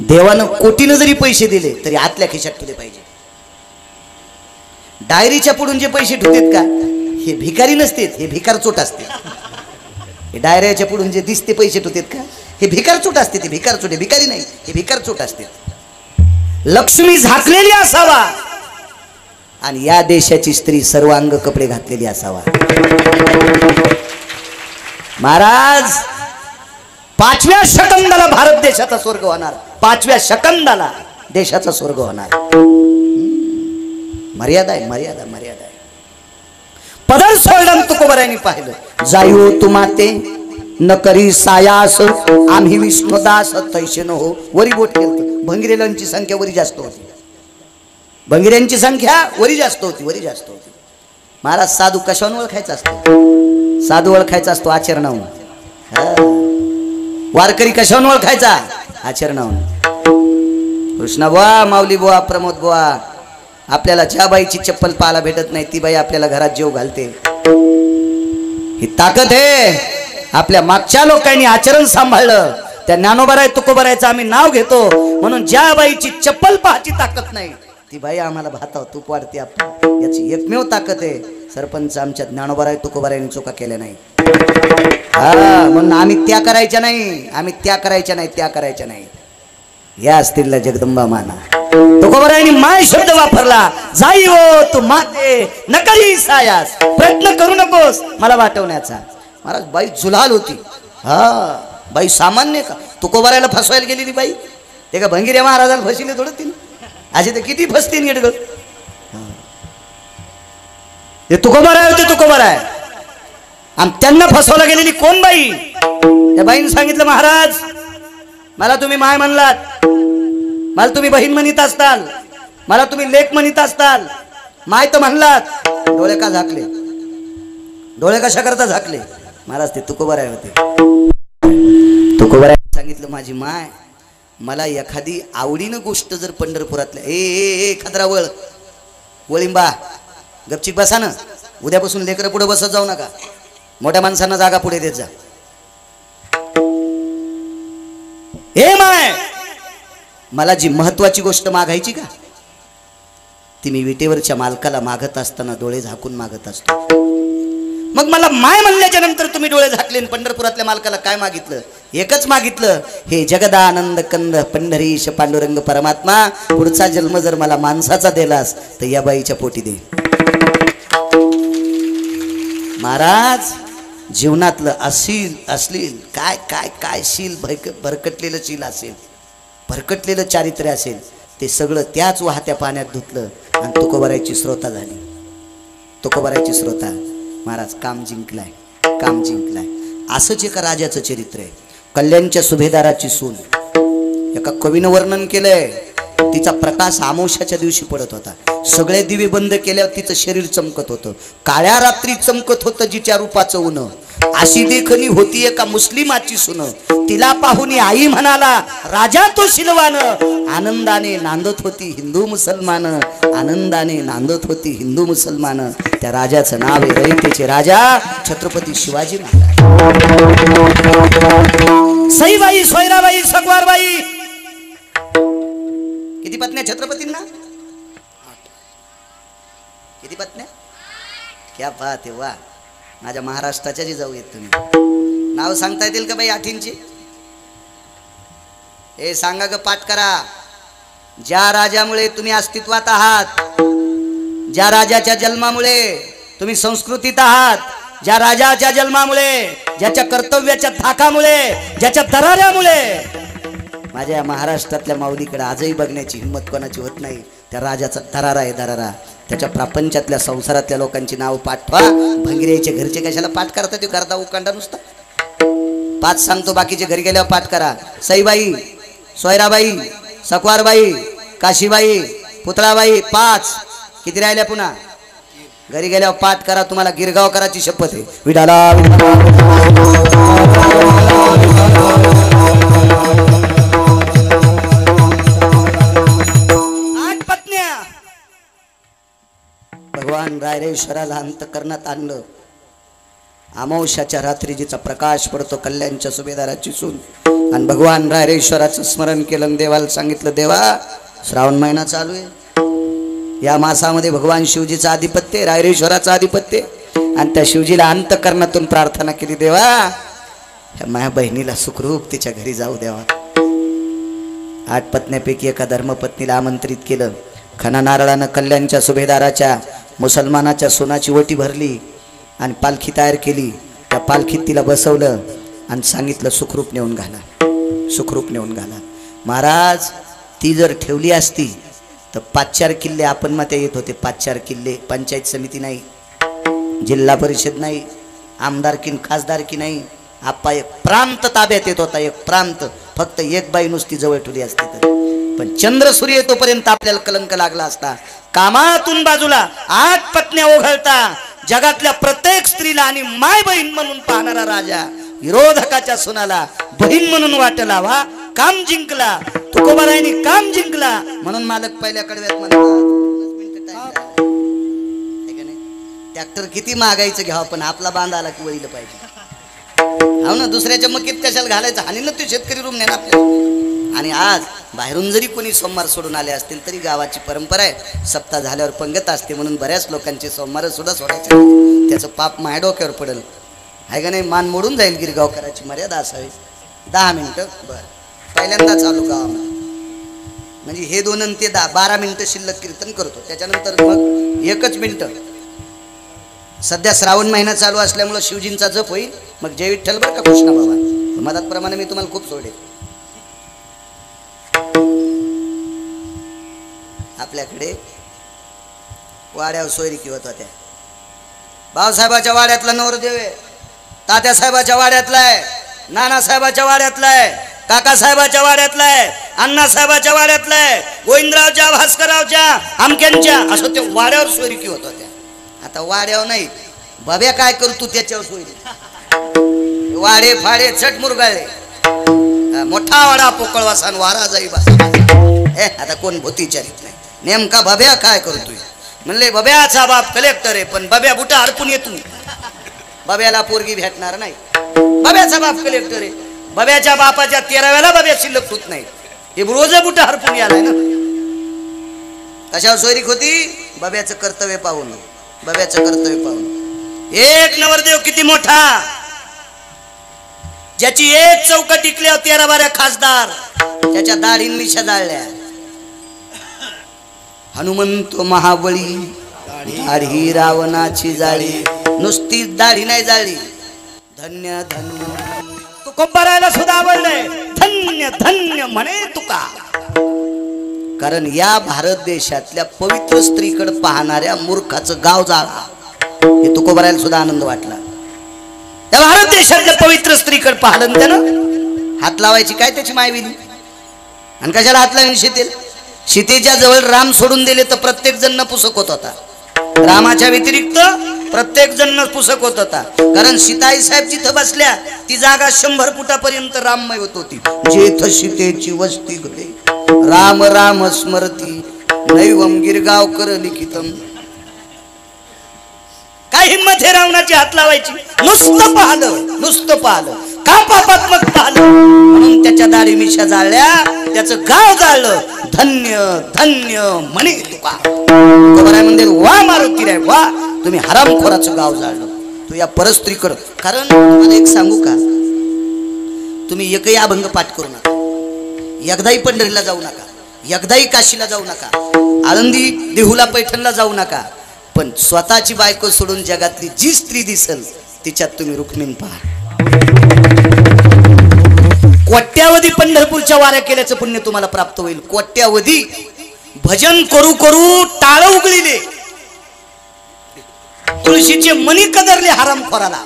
देवानं कोटीनं जरी पैसे दिले तरी आतल्या खिशात ठेवले पाहिजे. डायरीच्या पुढून जे पैसे ठेवतात का, हे भिकारी नसते, हे भिकारचोट असते. हे डायरीच्या पुढून जे दिसते पैसे ठेवतात का, हे भिकारचोट असते. ते भिकारचोट आहे, भिकारी नाही, हे भिकारचोट असते. लक्ष्मी झाकलेली असावा आणि या देशाची स्त्री सर्वांग कपडे घातलेली असावा. महाराज, 5व्या शकंदाला भारत देशाचा स्वर्ग होणार. 5व्या शकंदाला देशाचा स्वर्ग होणार. मर्यादा आहे, मर्यादा, मर्यादा आहे. पदर सोडून तुकोबारायांनी पाहिलं. जायो तुमाते न करी सायास, आम्ही विष्णुदास तैसे न हो. वरी बोट केलं. भंगिरेलांची संख्या वरी जास्त होती. भंगिऱ्यांची संख्या वरी जास्त होती, वरी जास्त होती. महाराज, साधू कशावरून ओळखायचा असतो? साधू ओळखायचा असतो आचरणावून. वारकरी कशावरून ओळखायचा? आचरणावून. कृष्णा बुवा, माऊली बुवा, प्रमोद बुवा, आपल्याला ज्या बाईची चप्पल पाहायला भेटत नाही ती बाई आपल्याला घरात जेव घालते. ही ताकद आहे. आपल्या मागच्या लोकांनी आचरण सांभाळलं. त्या ज्ञानोबाराय तुकोबारायचं आम्ही नाव घेतो म्हणून ज्या बाईची चप्पल पाहायची ताकद नाही ती बाई आम्हाला भाताव तूप वाढते. याची एकमेव ताकद आहे. सरपंच आमच्या ज्ञानोबाराय तुकोबारायांनी चुका केल्या नाही. हा, म्हणून आम्ही त्या करायच्या नाही, आम्ही त्या करायच्या नाही, त्या करायच्या नाही. या स्त्रीला जगदंबा माना. तुकोबारायांनी माय शब्द वापरला. जाई हो तू माते नकरी सायास. प्रयत्न करू नकोस मला वाटवण्याचा. महाराज, बाई जुलाल होती. हा, बाई सामान्य का? तुकोबारायला फसवायला गेलेली बाई. ते का भंगिऱ्या महाराजाला फसले थोडं तिने. असे तर किती फसतील गेड. हे तुकोबाराय होते, तुकोबाराय. आणि त्यांना फसवला गेलेली कोण बाई? त्या बाईने सांगितलं, महाराज मला तुम्ही माय म्हणलात, मला तुम्ही बहीण म्हणत असताल, मला तुम्ही लेक म्हणत असताल, माय तर म्हणलात. डोळे का झाकले? डोळे कशा करता झाकले? महाराज, ते तुकोबाराय होते. तुकोबाराय सांगितलं, माझी माय मला एखादी आवडीनं गोष्ट जर पंढरपुरातल्या ए खतरावळ वळिंबा गपचिक बसा ना. उद्यापासून लेकरं पुढे बसत जाऊ नका. मोठ्या माणसांना जागा पुढे देत जा. हे माय, मला जी महत्वाची गोष्ट मागायची का ती मी विटेवरच्या मालकाला मागत असताना डोळे झाकून मागत असतो. मग मला माय म्हणल्याच्या नंतर तुम्ही डोळे झाकले. पंढरपुरातल्या मालकाला काय मागितलं? एकच मागितलं, हे जगदानंद कंद पंढरीश पांडुरंग परमात्मा, पुढचा जन्म जर मला माणसाचा दिलास तर या बाईच्या पोटी दे. महाराज, जीवनातलं असलील काय काय काय शील, भरकटलेलं शील असेल, भरकटलेलं चारित्र्य असेल, ते सगळं त्याच वाहत्या पाण्यात धुतलं आणि तुकोबारायची श्रोता झाली. तुकोबारायची श्रोता. महाराज काम जिंकलाय, काम जिंकलाय. असंच एका राजाचं चरित्र आहे. कल्याणच्या सुभेदाराची सून, एका कवीनं वर्णन केलंय. तिचा प्रकाश अमावस्याच्या दिवशी पडत होता. सगळे दिवे बंद केल्यावर तिचं शरीर चमकत होतं. काळ्या रात्री चमकत होतं जिच्या रूपाचं ऊन. अशी देखणी होती एका मुस्लिमाची सून. तिला पाहुनी आई म्हणाला राजा तो शिलवान. आनंदाने नांदत होती हिंदू मुसलमान, आनंदाने नांदत होती हिंदू मुसलमान. त्या राजाचं नाव आहे रयतेचे राजा छत्रपती शिवाजी महाराज. सईबाई, सोयराबाई, सकवारबाई. किती पत्न्या छत्रपतींना? किती पत्न्या? क्या बात आहे, वा. माझ्या महाराष्ट्राच्या जी जाऊ येत तुम्ही. नाव सांगता येतील का बाई आठींची? हे सांगा ग, पाठ करा. ज्या राजामुळे तुम्ही अस्तित्वात आहात, ज्या राजाच्या जन्मामुळे तुम्ही संस्कृतीत आहात, ज्या राजाच्या जन्मामुळे, ज्याच्या कर्तव्याच्या धाकामुळे, ज्याच्या दराऱ्यामुळे माझ्या महाराष्ट्रातल्या माऊलीकडे आजही बघण्याची हिंमत कोणाची होत नाही. त्या राजाचा दरारा आहे, दरारा. त्याच्या प्रापंचातल्या संसारातल्या लोकांची नाव पाठवा. भंगिऱ्याचे घरचे कशाला पाठ करता? ते करता उकांडा नुसता. पाच सांगतो, बाकीचे घरी गेल्यावर पाठ करा. सईबाई, सोयराबाई, सकवारबाई, काशीबाई, पुतळाबाई. 5. किती राहिल्या पुन्हा? घरी गेल्यावर पाठ करा. तुम्हाला गिरगावकराची शपथ आहे. विडाला भगवान रायरेश्वराला अंतकरणात आणलं. अमावस्याच्या रात्री जिचा प्रकाश पडतो कल्याणच्या सुभेदाराची सून. आणि भगवान रायरेश्वराचं स्मरण केलं. देवाला सांगितलं, देवा श्रावण महिना चालू आहे, या मासामध्ये भगवान शिवजीचं आधिपत्य, रायरेश्वराचं आधिपत्य. आणि त्या शिवजीला अंतकरणातून प्रार्थना केली, देवा ह्या माझ्या बहिणीला सुखरूप तिच्या घरी जाऊ द्यावा. 8 पत्न्यापैकी एका धर्मपत्नीला आमंत्रित केलं. खना नारळानं कल्याणच्या सुभेदाराच्या मुसलमानाच्या सोनाची वटी भरली आणि पालखी तयार केली. त्या पालखीत तिला बसवलं आणि सांगितलं, सुखरूप नेऊन घाला, सुखरूप नेऊन घाला. महाराज ती जर ठेवली असती तर 5-4 किल्ले आपण मध्ये येत होते. 5-4 किल्ले. पंचायत समिती नाही, जिल्हा परिषद नाही, आमदारकी खासदारकी नाही. आप्पा एक प्रांत ताब्यात येत होता, एक प्रांत. फक्त एक बाई नुसती जवळ ठेवली असती तर. पण चंद्र सूर्य येतोपर्यंत आपल्याला कलंक लागला असता. कामातून बाजूला 8 पत्न्या ओघळता जगातल्या प्रत्येक स्त्रीला आणि माय बहीण म्हणून पाहणारा राजा विरोधकाच्या सुनाला बहीण म्हणून वाटला. वा, काम जिंकला. तुकोबारायांनी काम जिंकला. म्हणून मालक पहिल्या कडव्यात म्हणतात, ट्रॅक्टर किती मागायचं घ्यावं पण आपला बांधाला की वळीलं पाहिजे. हो ना, दुसऱ्याच्या मकीत कशाला घालायचं? आणि ना तू शेतकरी रूम नेणार आपल्याला. आणि आज बाहेरून जरी कोणी सोमवार सोडून आले असतील तरी गावाची परंपरा आहे, सप्ताह झाल्यावर पंगत असते. म्हणून बऱ्याच लोकांचे सोमवार सुद्धा सोडायचे. त्याचं पाप माझ्या डोक्यावर पडेल, आहे का नाही? मान मोडून जाईल. गिरगावकराची मर्यादा असावी. 10 मिनिटं. बरं, पहिल्यांदा चालू गावामध्ये म्हणजे हे 2 आणि ते 10, 12 मिनिटं शिल्लक कीर्तन करतो. त्याच्यानंतर मग 1च मिनिटं. सध्या श्रावण महिना चालू असल्यामुळं शिवजींचा जप होईल. मग जय विठ्ठल बरं का कृष्णा बाबा. मधातप्रमाणे मी तुम्हाला खूप सोडेल. आपल्याकडे वाड्यावर सोयरी होत होत्या. भाऊसाहेबाच्या वाड्यातला नवरदेव आहे, तात्यासाहेबाच्या वाड्यातला आहे, नानासाहेबाच्या वाड्यातला आहे, काकासाहेबाच्या वाड्यातला आहे, अण्णासाहेबाच्या वाड्यातला आहे, गोविंदरावच्या, भास्कररावच्या, आमक्यांच्या. असं ते वाड्यावर सोयरी होत होत्या. आता वाड्यावर नाही, बब्या काय करतो त्याच्यावर सोयरी. वाडे फाडे चट मुरगाळे, मोठा वाडा पोकळवासान वारा जाई बस. आता कोण भूतीचारित नाही. नेमका बब्या काय करतोय? म्हणले बब्याचा बाप कलेक्टर आहे, पण बब्या बुटा हरपून येतो. बब्याला पोरगी भेटणार नाही. बब्याचा बाप कलेक्टर आहे, बब्याच्या बापाच्या 13व्याला बब्या शिल्लक होत नाही. हे रोज बुटा हरपून यालाय ना. कशावर सोयरीक होती? बब्याचं कर्तव्य पाहून, बब्याचं कर्तव्य पाहून. एक नवरदेव किती मोठा, ज्याची एक चौकट टिकल्यावर 13-12 खासदार, त्याच्या दाढीन मिशा जाळल्या. हनुमंत महाबळी, दाढी रावणाची जाळी. नुसती दाढी नाही जाळली. धन्य धन्य तू कोंबारायला सुद्धा आवडलंय. धन्य धन्य म्हणे तुका. कारण या भारत देशातल्या पवित्र स्त्रीकडे पाहणाऱ्या मूर्खाचं गाव जाळा. हे तुकोबारायला सुद्धा आनंद वाटला. त्या भारत देशातल्या पवित्र स्त्रीकडे पाहिलं ना त्यानं. हात लावायची काय त्याची मायविली, आणि कशाला हात लावून सीतेच्या जवळ राम सोडून दिले तर प्रत्येक जण नपुसक होत होता. रामाच्या व्यतिरिक्त प्रत्येक जण नपुसक होत होता. कारण सीताई साहेब जिथं बसल्या ती जागा 100 फुटापर्यंत राममय होत होती. जेथ सीतेची वस्ती घडे राम राम स्मरती नैवम गिरगावकर लिखितम. काय हिंमत आहे रावणाची हात लावायची. नुसतं पाहलं का पापात्मक पाहलं म्हणून त्याच्या दाढी मिशा जाळल्या, त्याचं गाव जाळलं. धन्य धन्य म्हणे तुकोबाराय म्हणते वा मारुती रे वा, तुम्ही हरामखोराचं गाव जाळलं. तू या परस्त्रीकडं. कारण तुम्हाला एक सांगू का, तुम्ही एकही अभंग पाठ करू नका, एकदाही पंढरीला जाऊ नका, एकदाही काशीला जाऊ नका, आळंदी देहूला पैठणला जाऊ नका, पण स्वतःची बायको सोडून जगातली जी स्त्री दिसल तिच्यात तुम्ही रुक्मिणी पहा. कोट्यावधी पंढरपूरच्या वाऱ्या केल्याचं पुण्य तुम्हाला प्राप्त होईल. कोट्यावधी भजन करू करू टाळ उगळिले, तुळशीचे मणी कदरले हरामखोराला.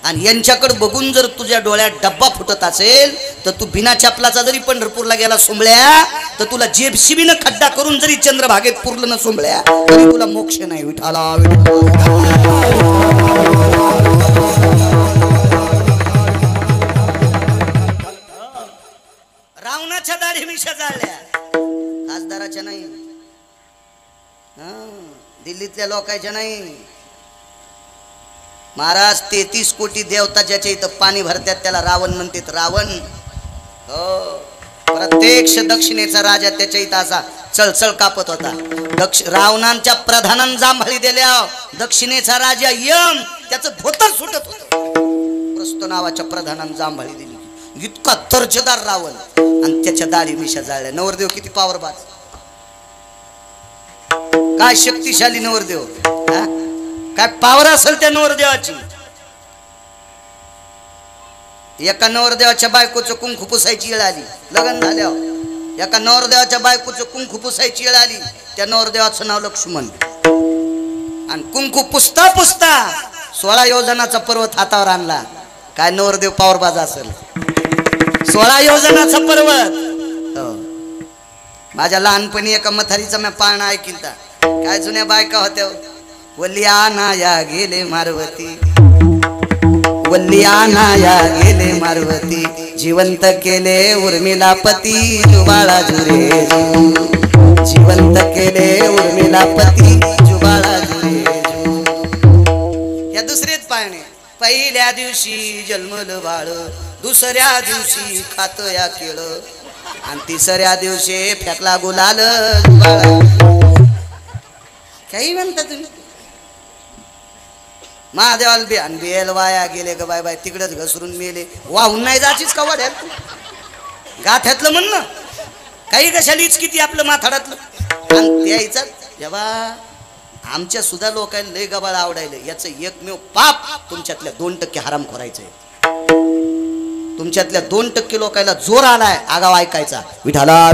आणि यांच्याकडे बघून जर तुझ्या डोळ्यात डब्बा फुटत असेल तर तू बिना चपलाचा जरी पंढरपूरला गेला सोंबळ्या तर तुला जेबशिबीनं खड्डा करून जरी चंद्रभागेत पुरलं ना सोंबळ्या तरी तुला मोक्ष नाही. विठाला रावणाच्या दाढी मिशा जाळल्या, खासदाराच्या नाही, दिल्लीतल्या लोकांच्या नाही. महाराज 33 कोटी देवता ज्याच्या इथं पाणी भरतात त्याला रावण म्हणतात. रावण हो, प्रत्यक्ष दक्षिणेचा राजा त्याच्या इथं असा चळचळ कापत होता. रावणांच्या प्रधानान जांभळी दिल्या, दक्षिणेचा राजा यम त्याचं धोतर सुटत होतं. प्रस्त नावाच्या प्रधानान जांभळी दिली. इतका दर्जेदार रावण, आणि त्याच्या दाढी मिशा जाळल्या. नवरदेव किती पावरबाज, काय शक्तिशाली नवरदेव, काय पावर असेल त्या नवरदेवाची. एका नवरदेवाच्या बायकोचं कुंकू पुसायची वेळ आली, लग्न झाल्यावर एका नवरदेवाच्या बायकोचं कुंकू पुसायची वेळ आली. त्या नवरदेवाचं नाव लक्ष्मण. आणि कुंकू पुसता पुसता 16 योजनाचा पर्वत हातावर आणला. काय नवरदेव पावरबाज असेल. 16 योजनाचा पर्वत. माझ्या लहानपणी एका मथारीचा मी पाळणा ऐकिलता. काय जुन्या बायका होत्या, वल्ल्यानाया गेले मारवती, वल्ल्यानाया गेले मारवती, जिवंत केले उर्मिला पती जुबाळा जुरे, जिवंत केले उर्मिला पती जुबाळा जुरे. या दुसरेच पाळणे. पहिल्या दिवशी जन्मलं बाळ, दुसऱ्या दिवशी खात या केळ, आणि तिसऱ्या दिवशी फेकला गुलाल जुबाळा. काही म्हणता तुम्ही. महादेवाला बी आणि बेल वाया गेले ग बाय बाय, तिकडच घसरून मेले. वाहून नाही जायचीच का वाड्यात, गाथ्यातलं म्हण ना, काही कशालीच किती आपलं माथाडातलं. आणि त्याचा जेव्हा आमच्या सुद्धा लोकांना लय गबाळ आवडायला, याचं एकमेव पाप तुमच्यातल्या 2% हराम खोरायचंय. तुमच्यातल्या 2% लोकांना जोर आलाय आगाव ऐकायचा. विठाला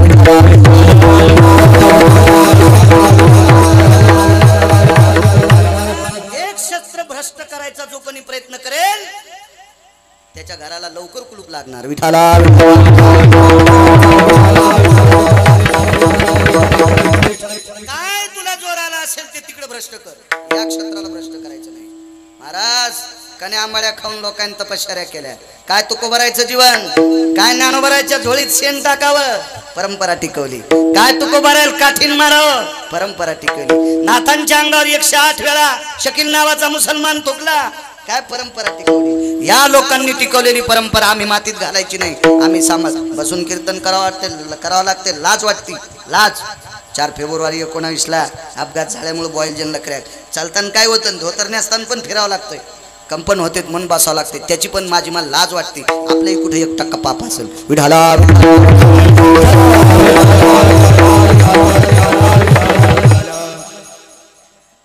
एक शस्त्र भ्रष्ट करायचा जो कोणी प्रयत्न करेल त्याच्या घराला लवकर कुलूप लागणार. विठाला काय तुला जोर आला असेल ते तिकडे भ्रष्ट कर, या क्षेत्राला भ्रष्ट करायचं नाही. महाराज कने आंबाड्या खाऊन लोकांनी तपश्चर्या केल्या. काय तुकोबारायचं जीवन, काय ज्ञानोबारायच्या झोळीत शेण टाकावं, परंपरा टिकवली. काय तुकोबारायला काठीन मारावं, परंपरा टिकवली. नाथांच्या अंगावर 108 वेळा शकील नावाचा मुसलमान थुकला, काय परंपरा टिकवली. या लोकांनी टिकवलेली परंपरा आम्ही मातीत घालायची नाही. आम्ही समाज बसून कीर्तन करावं लागते, लाज वाटते, लाज. 4 फेब्रुवारी 19ला अपघात झाल्यामुळे बॉईल जनला क्रॅक. चालताना काय होतं, धोतर नेसताना पण फिरावं लागतंय, कंपन होते, मन बसावं लागते, त्याची पण माझी मला लाज वाटते. आपल्याही कुठे 1% पाप असेल. विठाला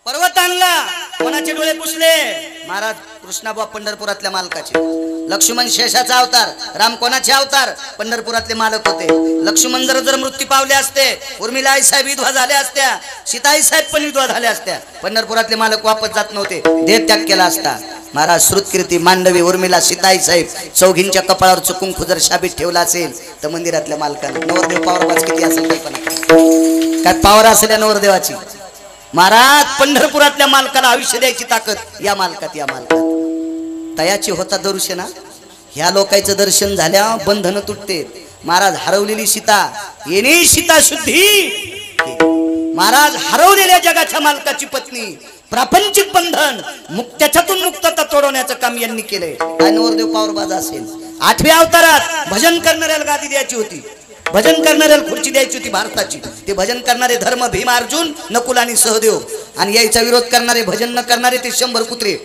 पर्वत आणला, कोणाचे डोळे पुसले, महाराज कृष्णाबुवा पंढरपुरातल्या मालकाचे, लक्ष्मण शेषाचा अवतार, राम कोणाचे अवतार, पंढरपुरातले मालक होते. लक्ष्मण जर मृत्यू पावले असते, उर्मिला आई साहेब विधवा झाल्या असत्या, सीताई साहेब पण विधवा झाल्या असत्या, पंढरपुरातले मालक वापस जात नव्हते, देह त्याग केला असता. महाराज श्रुतकीर्ती, मांडवी, उर्मिला, सीताई साहेब चौघींच्या कपाळावर कुंकू जर शाबीत ठेवला असेल तर मंदिरातल्या मालकाने नवरदेव पावरबाज किती असेल कल्पना काय पावर असेल या नवरदेवाची. महाराज पंढरपुरातल्या मालकाला आयुष्य द्यायची ताकद या मालकात तयाची होता दर्शना. ह्या लोकांचं दर्शन झाल्या बंधन तुटते. महाराज हरवलेली सीता येणे सीता शुद्धी. महाराज हरवलेल्या जगाच्या मालकाची पत्नी, प्रापंचिक बंधन त्याच्यातून मुक्तता तोडवण्याचं काम यांनी केलंय. काय नवरदेव पावरबाज असेल. 8व्या अवतारात भजन करणाऱ्याला गादी द्यायची होती, भजन करणाऱ्याला खुर्ची द्यायची होती भारताची. ते भजन करणारे धर्म, भीम, अर्जुन, नकुल आणि सहदेव, आणि यायचा विरोध करणारे, भजन न करणारे ते 100 कुत्रे.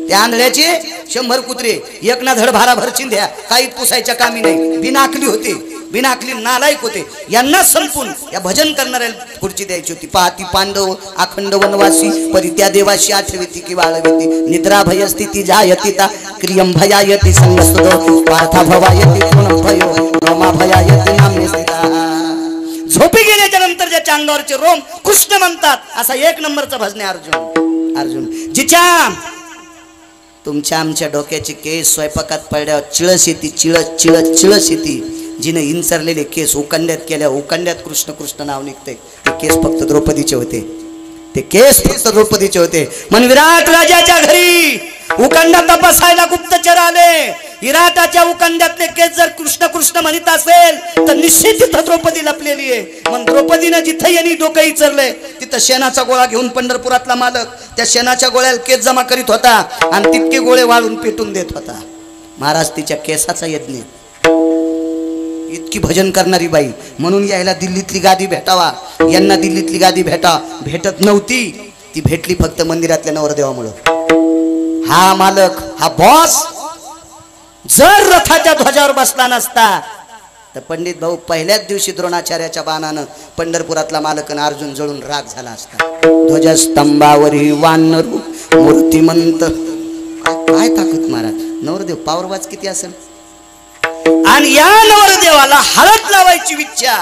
त्या आंधळ्याचे 100 कुत्रे, एक ना धड भाराभर चिंध्या, काही पुसायच्या कामी नाही, बिनाकली होते, बिनाकली नालायक होते. यांना संपून या भजन करणाऱ्याला खुर्ची द्यायची होती. पाहती पांडव अखंड वनवासी, परी त्या देवाशी आठवेती की वाळवेती. निद्रा भय स्थिती जायती ता क्रियम भयायती संगसुदो पार्था भवायती पुनः भयो रोमा भयायती नामे स्थिता. झोपी गेल्याच्या नंतर ज्याच्या अंगावरचे रोम कृष्ण म्हणतात असा 1 नंबरचा भजने अर्जुन. अर्जुन जिच्या तुमच्या आमच्या डोक्याची केस स्वयंपाकात पडल्यावर चिळस येती, चिळस येती. जिने इंचरलेले केस उकंड्यात केल्या, उकंड्यात कृष्ण कृष्ण नाव निघते. ते केस फक्त द्रौपदीचे होते, ते केस फक्त द्रौपदीचे होते. मन विराट राजाच्या घरी उकंड्यात तपासायला गुप्तचर आले. विराटाच्या उकंड्यातले केस जर कृष्ण कृष्ण म्हणत असेल तर निश्चित तिथं द्रौपदी लपलेली आहे. मग द्रौपदीनं जिथं यांनी डोकं इचरलंय तिथं शेणाचा गोळा घेऊन पंढरपुरातला मालक त्या शेणाच्या गोळ्याला केस जमा करीत होता आणि तितके गोळे वाळून पेटून देत होता. महाराज तिच्या केसाचा यज्ञ. इतकी भजन करणारी बाई, म्हणून यायला दिल्लीतली गादी भेटावा, यांना दिल्लीतली गादी भेटत नव्हती. ती भेटली फक्त मंदिरातल्या नवरदेवामुळं. हा मालक, हा बॉस जर रथाच्या ध्वजावर बसला नसता तर पंडित भाऊ पहिल्याच दिवशी द्रोणाचार्याच्या बाणानं पंढरपुरातला मालक आणि अर्जुन जळून राग झाला असता. ध्वजस्तंभावरी वानरू मूर्तिमंत. काय ताकद महाराज. नवरदेव पावरबाज किती असेल. आणि या नवरदेवाला हळद लावायची इच्छा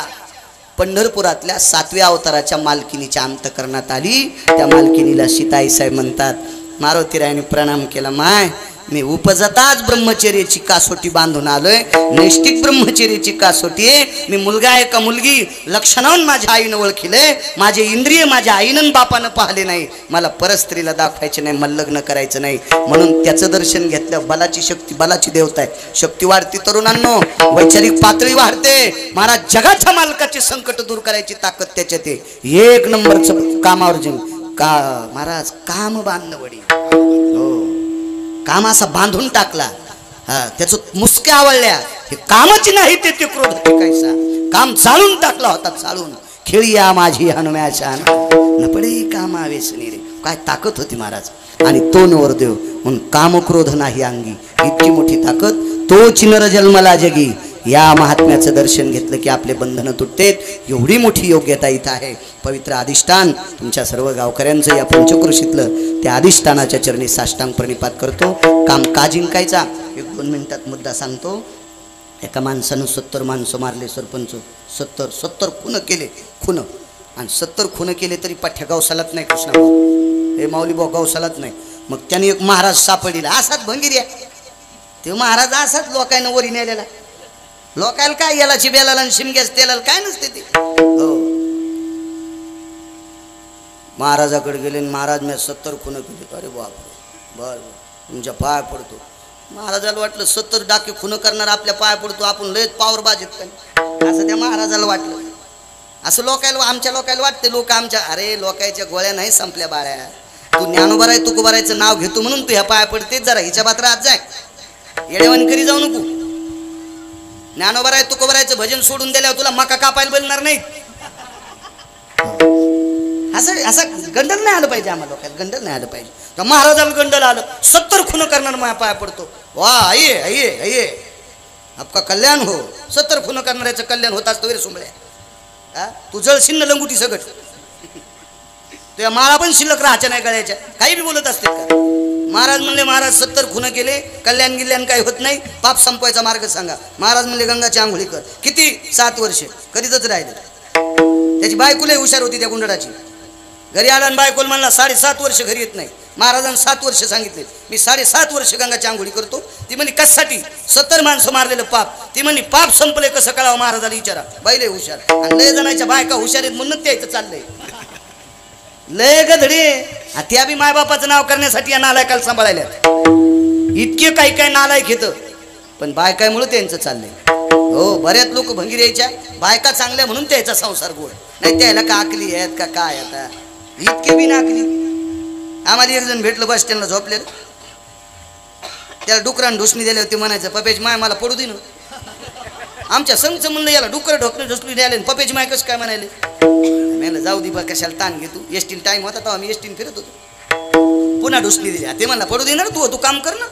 पंढरपुरातल्या 7व्या अवताराच्या मालकिनीच्या अंतकरणात आली. त्या मालकिनीला सीताई साहेब म्हणतात. मारुतीरायाने प्रणाम केला. माय मी उपजताच ब्रह्मचर्याची कासोटी बांधून आलोय, नैष्टिक ब्रह्मचर्याची कासोटी आहे. मी मुलगा आहे का मुलगी लक्षणावून माझ्या आईनं ओळखिले. माझे इंद्रिय माझ्या आईनं बापानं पाहिले नाही. मला परस्त्रीला दाखवायचे नाही, मला लग्न करायचं नाही. म्हणून त्याचं दर्शन घेतलं. बलाची शक्ती, बलाची देवता आहे. शक्ती वाढती तरुणांनो, वैचारिक पातळी वाढते. महाराज जगाच्या मालकाचे संकट दूर करायची ताकद त्याच्यात आहे. 1 नंबरचं कामार्जुन का महाराज काम बांधवडी. हो, काम असा बांधून टाकला. त्याचं मुसक्या आवडल्या. हे कामच नाही ते क्रोध कैसा. काम चालून टाकला होता, चालून. खेळिया माझी हनुम्याच्या न पडे कामावेसनी रे. काय ताकद होती महाराज. आणि तो नवरदेव म्हणून काम क्रोध नाही अंगी. इतकी मोठी ताकद. तो चिनर जन्मला जगी. या महात्म्याचं दर्शन घेतलं की आपले बंधनं तुटतेत. एवढी मोठी योग्यता इथं आहे. पवित्र अधिष्ठान तुमच्या सर्व गावकऱ्यांचं या पंचक्रोशीतलं त्या अधिष्ठानाच्या चरणी साष्टांग प्रणिपात करतो. काम का जिंकायचा 1-2 मिनिटात मुद्दा सांगतो. एका माणसानं 70 माणसं मारले. सरपंच 70 खून केले. खून आणि 70 खून केले तरी पाठ्या गावसालात नाही. कृष्णा हे माऊली भाऊ गावसालात नाही. मग त्याने एक महाराज सापडला. असाच भंगीर आहे ते महाराज. असाच लोकांना वरी नेलेला. लोकायला काय यालाची बेलाला आणि शिमग्यास तेलाला काय नसते ते. हो, महाराजाकडे गेले. महाराज मी 70 खून केले. अरे बाप, बर तुमच्या पाय पडतो. महाराजाला वाटलं 70 डाके खून करणार आपल्या पाय पडतो, आपण लयच पावर बाजेत काय, असं त्या महाराजाला वाटलं. असं लोकायला, आमच्या लोकायला वाटते. लोक आमच्या, अरे लोकायच्या गोळ्या नाही संपल्या बाळ्या. तू ज्ञानोबा आहे तुकोबारायचं नाव घेतो म्हणून तू ह्या पाया पडते. जरा हिच्या पात्रात जाय, येडेवानी करी जाऊ नको. ज्ञानोबा आहे तुकोबारायचं भजन सोडून दिल्यावर तुला मका कापायला बोलणार नाही. असं गंडल नाही आलं पाहिजे. आम्हाला लोकांना गंडल नाही आलं पाहिजे. तर महाराजाला गंडल आलं. 70 खून करणार माझ्या पाया पडतो. वा आये आये आये आपका कल्याण हो. 70 खून करणाऱ्याचं कल्याण होत असतं रे सुंबळ्या. तू जळशील ना लंगुटी सगट. तुझ्या माळा पण शिल्लक राहायच्या नाही गळ्याच्या. काही बी बोलत असते का. महाराज म्हणले महाराज 70 खुनं केले, कल्याण गिल्याण काही होत नाही, पाप संपवायचा मार्ग सांगा. महाराज म्हणले गंगाची आंघोळी कर. किती? 7 वर्ष करीतच राहिले. त्याची बायकोला हुशार होती त्या गुंडडाची. घरी आला आणि बायकोला म्हणला 7.5 वर्ष घरी येत नाही. महाराजांनी 7 वर्ष सांगितले, मी 7.5 वर्ष गंगाची आंघोळी करतो. ती म्हणे कशासाठी? 70 माणसं मारलेलं पाप. ती म्हणे पाप संपले कसं कळावं महाराजाला विचारा. बाई लय हुशार, आणि लय जणांच्या बायका हुशार आहेत म्हणून ते इथं चाललंय. लय गधडे त्या बी मायबापाचं नाव करण्यासाठी या नालायकाला सांभाळायला. इतके काही काय नालायक येतं, पण बायकामुळे त्यांचं चाललंय. हो, बऱ्याच लोक भंगीर यायच्या, बायका चांगल्या म्हणून त्याचा संसार गोड. नाही त्याला का आकली आहेत का काय? आता इतके बी नाकली. आम्हाला एक जण भेटलं बस स्टँडला झोपलेलं. त्याला डुकरान ढुसणी दिले होते. म्हणायचं पपेच माय मला पडू दे ना. आमच्या संघचं म्हणलं याला डुकर ढोकणं ढुसणी द्यायला, पपेच माय कसं काय म्हणाले. म्हणलं जाऊ दे बा, कशाला ताण घेतो. एसटीन टाइम होता तेव्हा मी एसटीन फिरत होतो. पुन्हा ढुसणी दिली. ते म्हणला पडू दे ना, तू काम कर ना.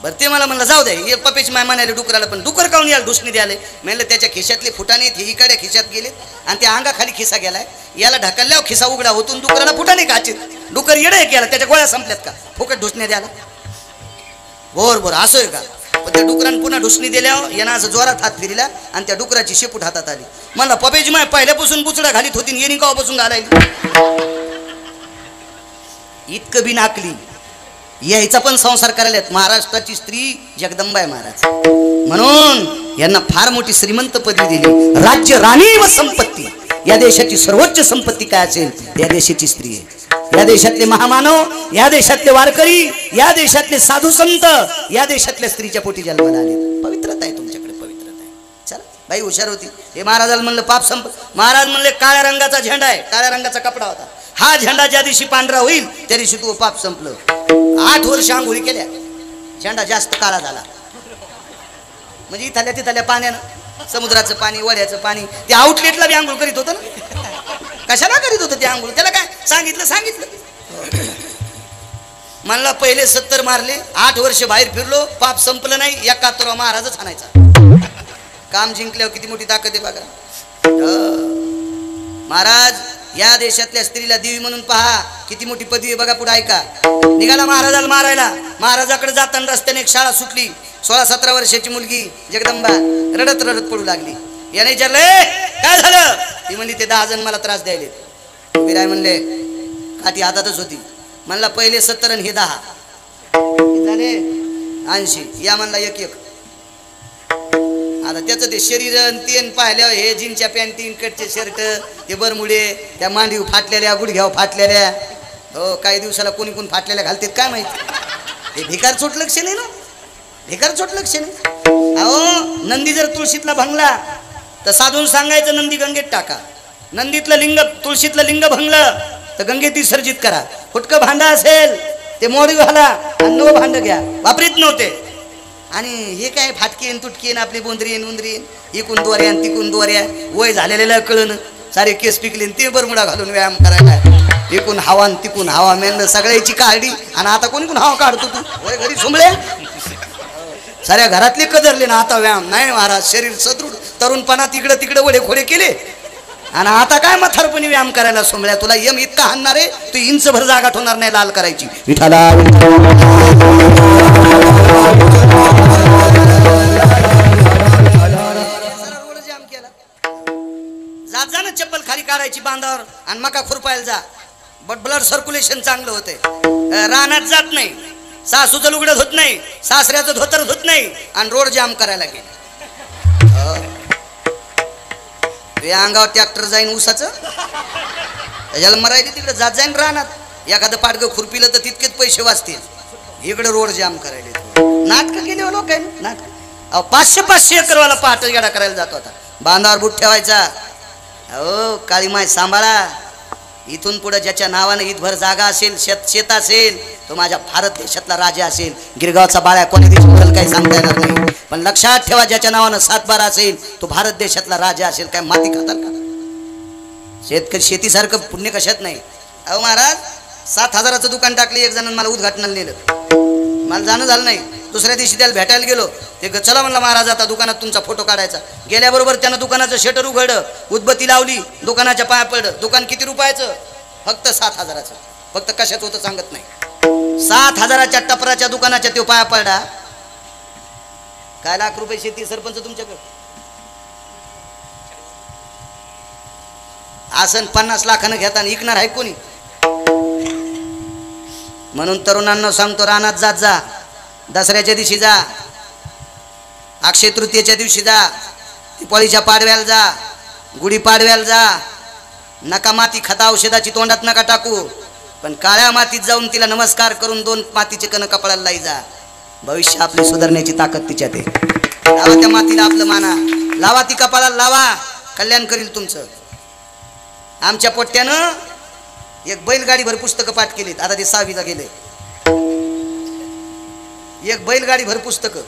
बरं ते मला म्हणलं जाऊ दे, हे पपेच माय म्हणाले डुकराला, पण डुकर काऊन याला ढुसणी द्याले. म्हणलं त्याच्या खिशातले फुटाने हे इकडे खिशात गेले आणि त्या अंगाखाली खिसा गेलाय. याला ढकलल्यावर खिसा उघडा होतून डुकराला फुटाने काचित. डुकर येडे केला, त्याच्या गोळ्या संपल्यात का फुकट ढुसण्या द्याला. बरोबर असं आहे का? पण त्या डुकरानं पुन्हा ढुसणी दिल्यावर यांना असं जोरात हात फिरला आणि त्या डुकराची शेपूट हातात आली. मला पपेज माय पहिल्यापासून बुचडा घालीत होती, येणी कावापासून घालायली. इतकं बी नाकली. यायचा पण संसार करायला. महाराष्ट्राची स्त्री जगदंबा आहे महाराज. म्हणून यांना फार मोठी श्रीमंत पदवी दिली. राज्य, राणी व संपत्ती. या देशाची सर्वोच्च संपत्ती काय असेल, या देशाची स्त्री आहे. या देशातले महामानव, या देशातले वारकरी, या देशातले साधू संत, या देशातल्या स्त्रीच्या पोटी जन्माला आले. पवित्रता आहे तुमच्याकडे, पवित्रता आहे. चला बाई हुशार होती. हे महाराजाला म्हणलं पाप संप. महाराज म्हणले काळ्या रंगाचा झेंडा आहे, काळ्या रंगाचा कपडा होता. हा झेंडा ज्या दिवशी पांढरा होईल त्या दिवशी तू पाप संपलं. 8 वर्ष आंघोळी केल्या, झेंडा जास्त काळा झाला. म्हणजे इथल्या तिथल्या पाण्यानं, समुद्राचं पाणी, वड्याचं पाणी, ते आउटलेटला बी आंघोळ करीत होतं ना. कशाला करीत होतं ते आंघोळ? त्याला काय सांगितलं. मला पहिले 70 मारले, 8 वर्ष बाहेर फिरलो, पाप संपलं नाही. 71 महाराजच आणायचा. काम जिंकल्यावर किती मोठी ताकद आहे बघा. महाराज या देशातल्या स्त्रीला देवी म्हणून पहा, किती मोठी पदवी आहे बघा. पुढे ऐका. निघाला महाराजाला मारायला. महाराजाकडे जाताना रस्त्याने एक शाळा सुटली. 16-17 वर्षाची मुलगी जगदंबा रडत रडत पडू लागली. याने विचारलं काय झालं. ती म्हणली ते 10 जण मला त्रास द्यायले. विराय म्हणले काठी हातातच होती. म्हणला पहिले 70 आणि हे 10 झाले 80. या म्हणला 1-1. आता त्याचं ते शरीर तेन पाहिल्यावर हे जीनच्या पॅन्टीन, कटचे शर्ट, ते बरमुडे, त्या मांडीव फाटलेल्या, गुडघ्याव फाटलेल्या. हो, काही दिवसाला कोणी कोण फाटलेल्या घालतात काय माहिती. हे भिकार चोट लक्ष नाही ना, भिकार चोट लक्ष नाही. अहो नंदी जर तुळशीतला भंगला तर साधून सांगायचं नंदी गंगेत टाका. नंदीतलं लिंग, तुळशीतलं लिंग भंगलं तर गंगेत विसर्जित करा. फुटकं भांडा असेल ते मोडी घाला आणि नवं भांड घ्या. वापरीत नव्हते. आणि हे काय फाटकी येन तुटकी येन आपली बोंदरी येन उंदरी येन, इकून दोऱ्या तिकून दोऱ्या, वय झालेलं कळण, सारे केस पिकले ते बरमुडा घालून व्यायाम करायला. इकून हवा तिकून हवा, मेन सगळ्याची काढी. आणि आता कोणी कोण हवा काढतो तू वय घरी सुंबळे. साऱ्या घरातले कदरले ना. आता व्यायाम नाही महाराज. शरीर सदृढ, तरुणपणा तिकडं तिकडं वडे खोडे केले आणि आता काय म्हातारपणी व्यायाम करायला सोमळ्या. तुला यम इतका हाणणार आहे तू इंचभर जागा ठेवणार नाही लाल करायची. विठाला जात जा ना, चप्पल खाली काढायची बांधावर आणि मका खुरपायला जा. बट ब्लड सर्क्युलेशन चांगलं होतंय. रानात जात नाही, सासूचं लुगडं धुत नाही, सासऱ्याचं धोतर धुत नाही आणि रोड जाम करायला गेले. अंगावर ट्रॅक्टर जाईन ऊसाचं, त्याच्याला मरायला तिकडे जात जाईन रानात. एखादं पाडगं खुरपिलं तर तितकेच पैसे वाचतील. इकडे रोड जाम करायला नाटकं केली लोक आहे. नाटक 500-500 एकरवाला पहाट गाडा करायला जातो. आता बांधावर बूट ठेवायचा. हो काळी माय सांभाळा. इथून पुढे ज्याच्या नावाने इथभर जागा असेल, शेत असेल, तो माझ्या भारत देशातला राजा असेल. गिरगावचा बाळ्या कोणी दिवशी काही सांगता येणार नाही. पण लक्षात ठेवा, ज्याच्या नावानं 7-12 असेल तो भारत देशातला राजा असेल. काय माती खातात का? शेतकरी शेतीसारखं पुण्य कशात नाही. अहो महाराज 7,000चं दुकान टाकले. एक जणांना मला उद्घाटनाला नेलं. मला जाणं झालं नाही. दुसऱ्या दिवशी त्याला भेटायला गेलो. ते चला म्हणला महाराज आता दुकानात तुमचा फोटो काढायचा. गेल्याबरोबर त्यानं दुकानाचं शटर उघडलं, उदबत्ती लावली, दुकानाच्या पाया पडलं. दुकान किती रुपयाचं? फक्त 7,000चं. फक्त कशात होतं सांगत नाही. 7,000च्या टपराच्या दुकानाच्या तो पाया पडला. काय लाख रुपये शेती सरपंच तुमच्याकडे? आसन 50 लाखानं घेताना इकणार आहे कोणी? म्हणून तरुणांना सांगतो, रानात जात जा, दसऱ्याच्या दिवशी जा, अक्षय तृतीयेच्या दिवशी जा, दिवाळीच्या पाडव्याला जा, गुढी पाडव्याला जा. नका माती खता औषधाची तोंडात नका टाकू, पण काळ्या मातीत जाऊन तिला नमस्कार करून 2 मातीचे कण कपाळाला लाई जा. भविष्य आपली सुधारण्याची ताकद तिच्यात आहे. लावा त्या मातीला आपलं माना, लावा ती कपाळाला लावा, कल्याण करील तुमचं. आमच्या पोट्ट्यानं एक बैलगाडीभर पुस्तकं पाठ केलीत, आता ते 6वीला गेले. एक बैलगाडीभर पुस्तकं,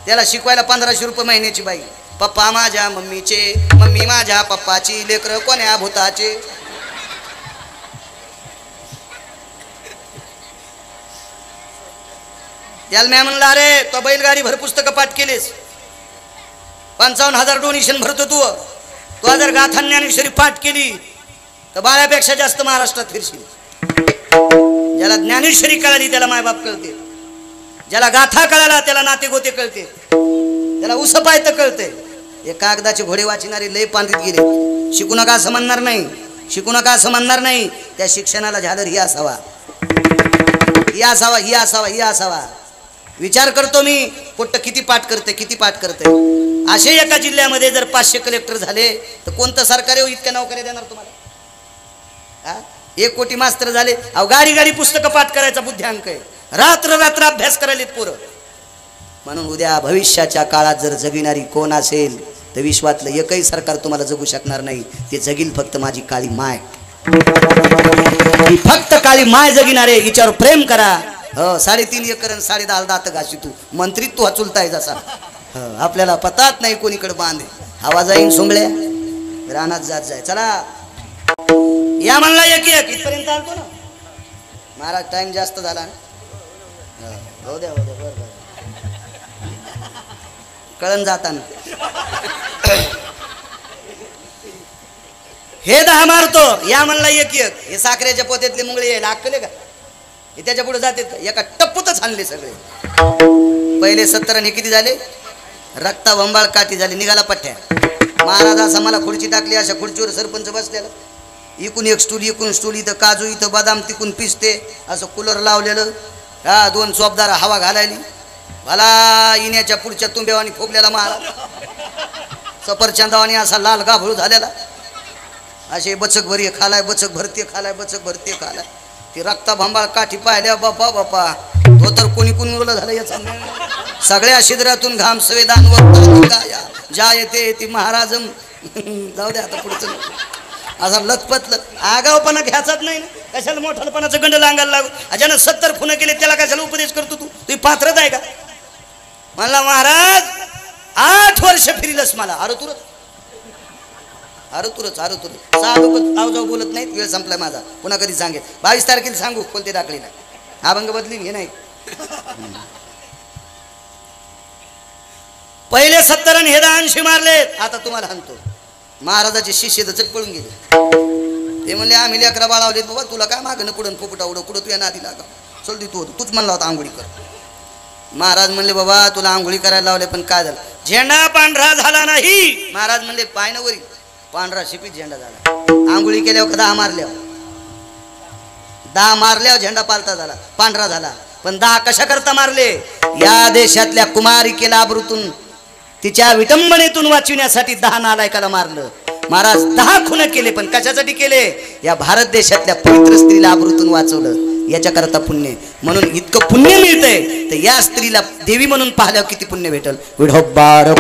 त्याला शिकवायला 1500 रुपये महिन्याची बाई. पप्पा माझ्या मम्मीचे, मम्मी माझ्या पप्पाची, लेकर कोण्या भूताचे. त्याला मी म्हणलं, अरे तो बैलगाडी भर पुस्तकं पाठ केलीस, 55,000 डोनेशन भरतो तू जर गाथा ज्ञानेश्वरी पाठ केली तर बाळ्यापेक्षा जास्त महाराष्ट्रात फिरशील. ज्याला ज्ञानेश्वरी कळाली त्याला मायबाप कळते, ज्याला गाथा कळाला त्याला नाते गोते कळते, त्याला उसपायत कळते. हे कागदाचे घोडे वाचणारे लय पांढरीत गेले. शिकू नका असं म्हणणार नाही, शिकू नका असं म्हणणार नाही. त्या शिक्षणाला झालर ही असावा, ही असावा, ही असावा, ही असावा. विचार करतो मी, पोट्ट किती पाठ करते, किती पाठ करते. असे एका जिल्ह्यामध्ये जर 500 कलेक्टर झाले तर कोणतं सरकार येऊ इतक्या नोकऱ्या देणार तुम्हाला? 1 कोटी मास्तर झाले, अहो गाडी गाडी पुस्तकं पाठ करायचा बुद्ध्यांक आहे. रात्र रात्र अभ्यास करायलेत पोरं. म्हणून उद्या भविष्याच्या काळात जर जगविणारी कोण असेल तर विश्वातलं एकही सरकार तुम्हाला जगू शकणार नाही. ते जगील फक्त माझी काळी माय. फक्त काळी माय जगिनारे, हिच्यावर प्रेम करा. 3.5 एकर 10.5 दात घाशी तू मंत्री तू चुलताय जसा. आपल्याला पतात नाही कोणीकडे बांधे. हवा जाईन सोंगळ्या, रानात जात जाय. चला या म्हणला एक इथपर्यंत आलतो ना महाराज. टाइम जास्त झाला. हो द्या हो द्या, बरं कळण जाताना हे 10 मारतो. या म्हणला एक हे साखरेच्या पोत्यातले मुंगळे यायला अक्कले का? हे त्याच्या पुढे जाते का? एका टप्पूतच आणले सगळे. पहिले 70 आणि किती झाले? रक्ता भंबाळ काठी झाली, निघाला पठ्ठ्या. महाराज असा मला खुर्ची टाकली, अशा खुर्चीवर सरपंच बसलेला. इकून एक स्टूल, इकून स्टूल, इथं काजू, इथं बदाम, तिकून पिसते, असं कूलर लावलेलं. 2 चोपदार हवा घालायली. भला इण्याच्या पुढच्या तुंब्यावानी फोगलेला महाराज, सफरचंदावानी असा लाल गाभळू झालेला. असे बचक भरी खालाय, बचक भरते खालाय, बचक भरते खालाय. ती रक्ता भंबाळ काठी पाहिल्या, बापा बापा तो तर कोणी कोणी उरलं झालं याचा. सगळ्या शिद्रातून घाम संवेदांवर ज्या येते ती महाराज. जाऊ द्या आता पुढचं. असा लथपत आगावपणा घ्यायचाच नाही ना. कशाला मोठालपणाचं गंड लांगायला लागू. अचानक 70 खुनं केले, त्याला कशाला उपदेश करतो तू? तुझी पात्रता आहे का? म्हणला महाराज 8 वर्ष फिरिलस मला. अरे तुरच जाऊ बोलत नाहीत. वेळ संपलाय माझा. पुन्हा कधी सांगेल 22 तारखेला सांगू कोणते दाखलीला. अभंग बदलीन हे नाही. पहिले 70 आणि हे 80 मारलेत. आता तुम्हाला हाणतो. महाराजाचे शिष्य तर चट पळून गेले. ते म्हणले आम्ही लेकरा बाळावलेत बाबा, तुला काय मागणं पुढं पोपटा उडं कुठं तुझ्या नादी लागा. चल तू होतो, तूच म्हणला होता आंघोळी कर. महाराज म्हणले बाबा तुला आंघोळी करायला लावले, पण काय झालं? झेंडा पांढरा झाला नाही. महाराज म्हणले पाय नवरी पांढरा शिपीत झेंडा झाला. आंघोळी केल्यावर 10 मारल्यावर 10 मारल्यावर झेंडा पालता झाला, पांढरा झाला. पण 10 कशा करता मारले? या देशातल्या कुमारिकेला आबरूतून, तिच्या विटंबनेतून वाचविण्यासाठी 10 नालायकाला मारलं. महाराज 10 खुन केले, पण कशासाठी केले? या भारत देशातल्या पवित्र स्त्रीला आबरूतून वाचवलं. याच्या करता पुण्य. म्हणून इतकं पुण्य मिळतंय तर या स्त्रीला देवी म्हणून पाहिल्यावर किती पुण्य भेटल. विढोबार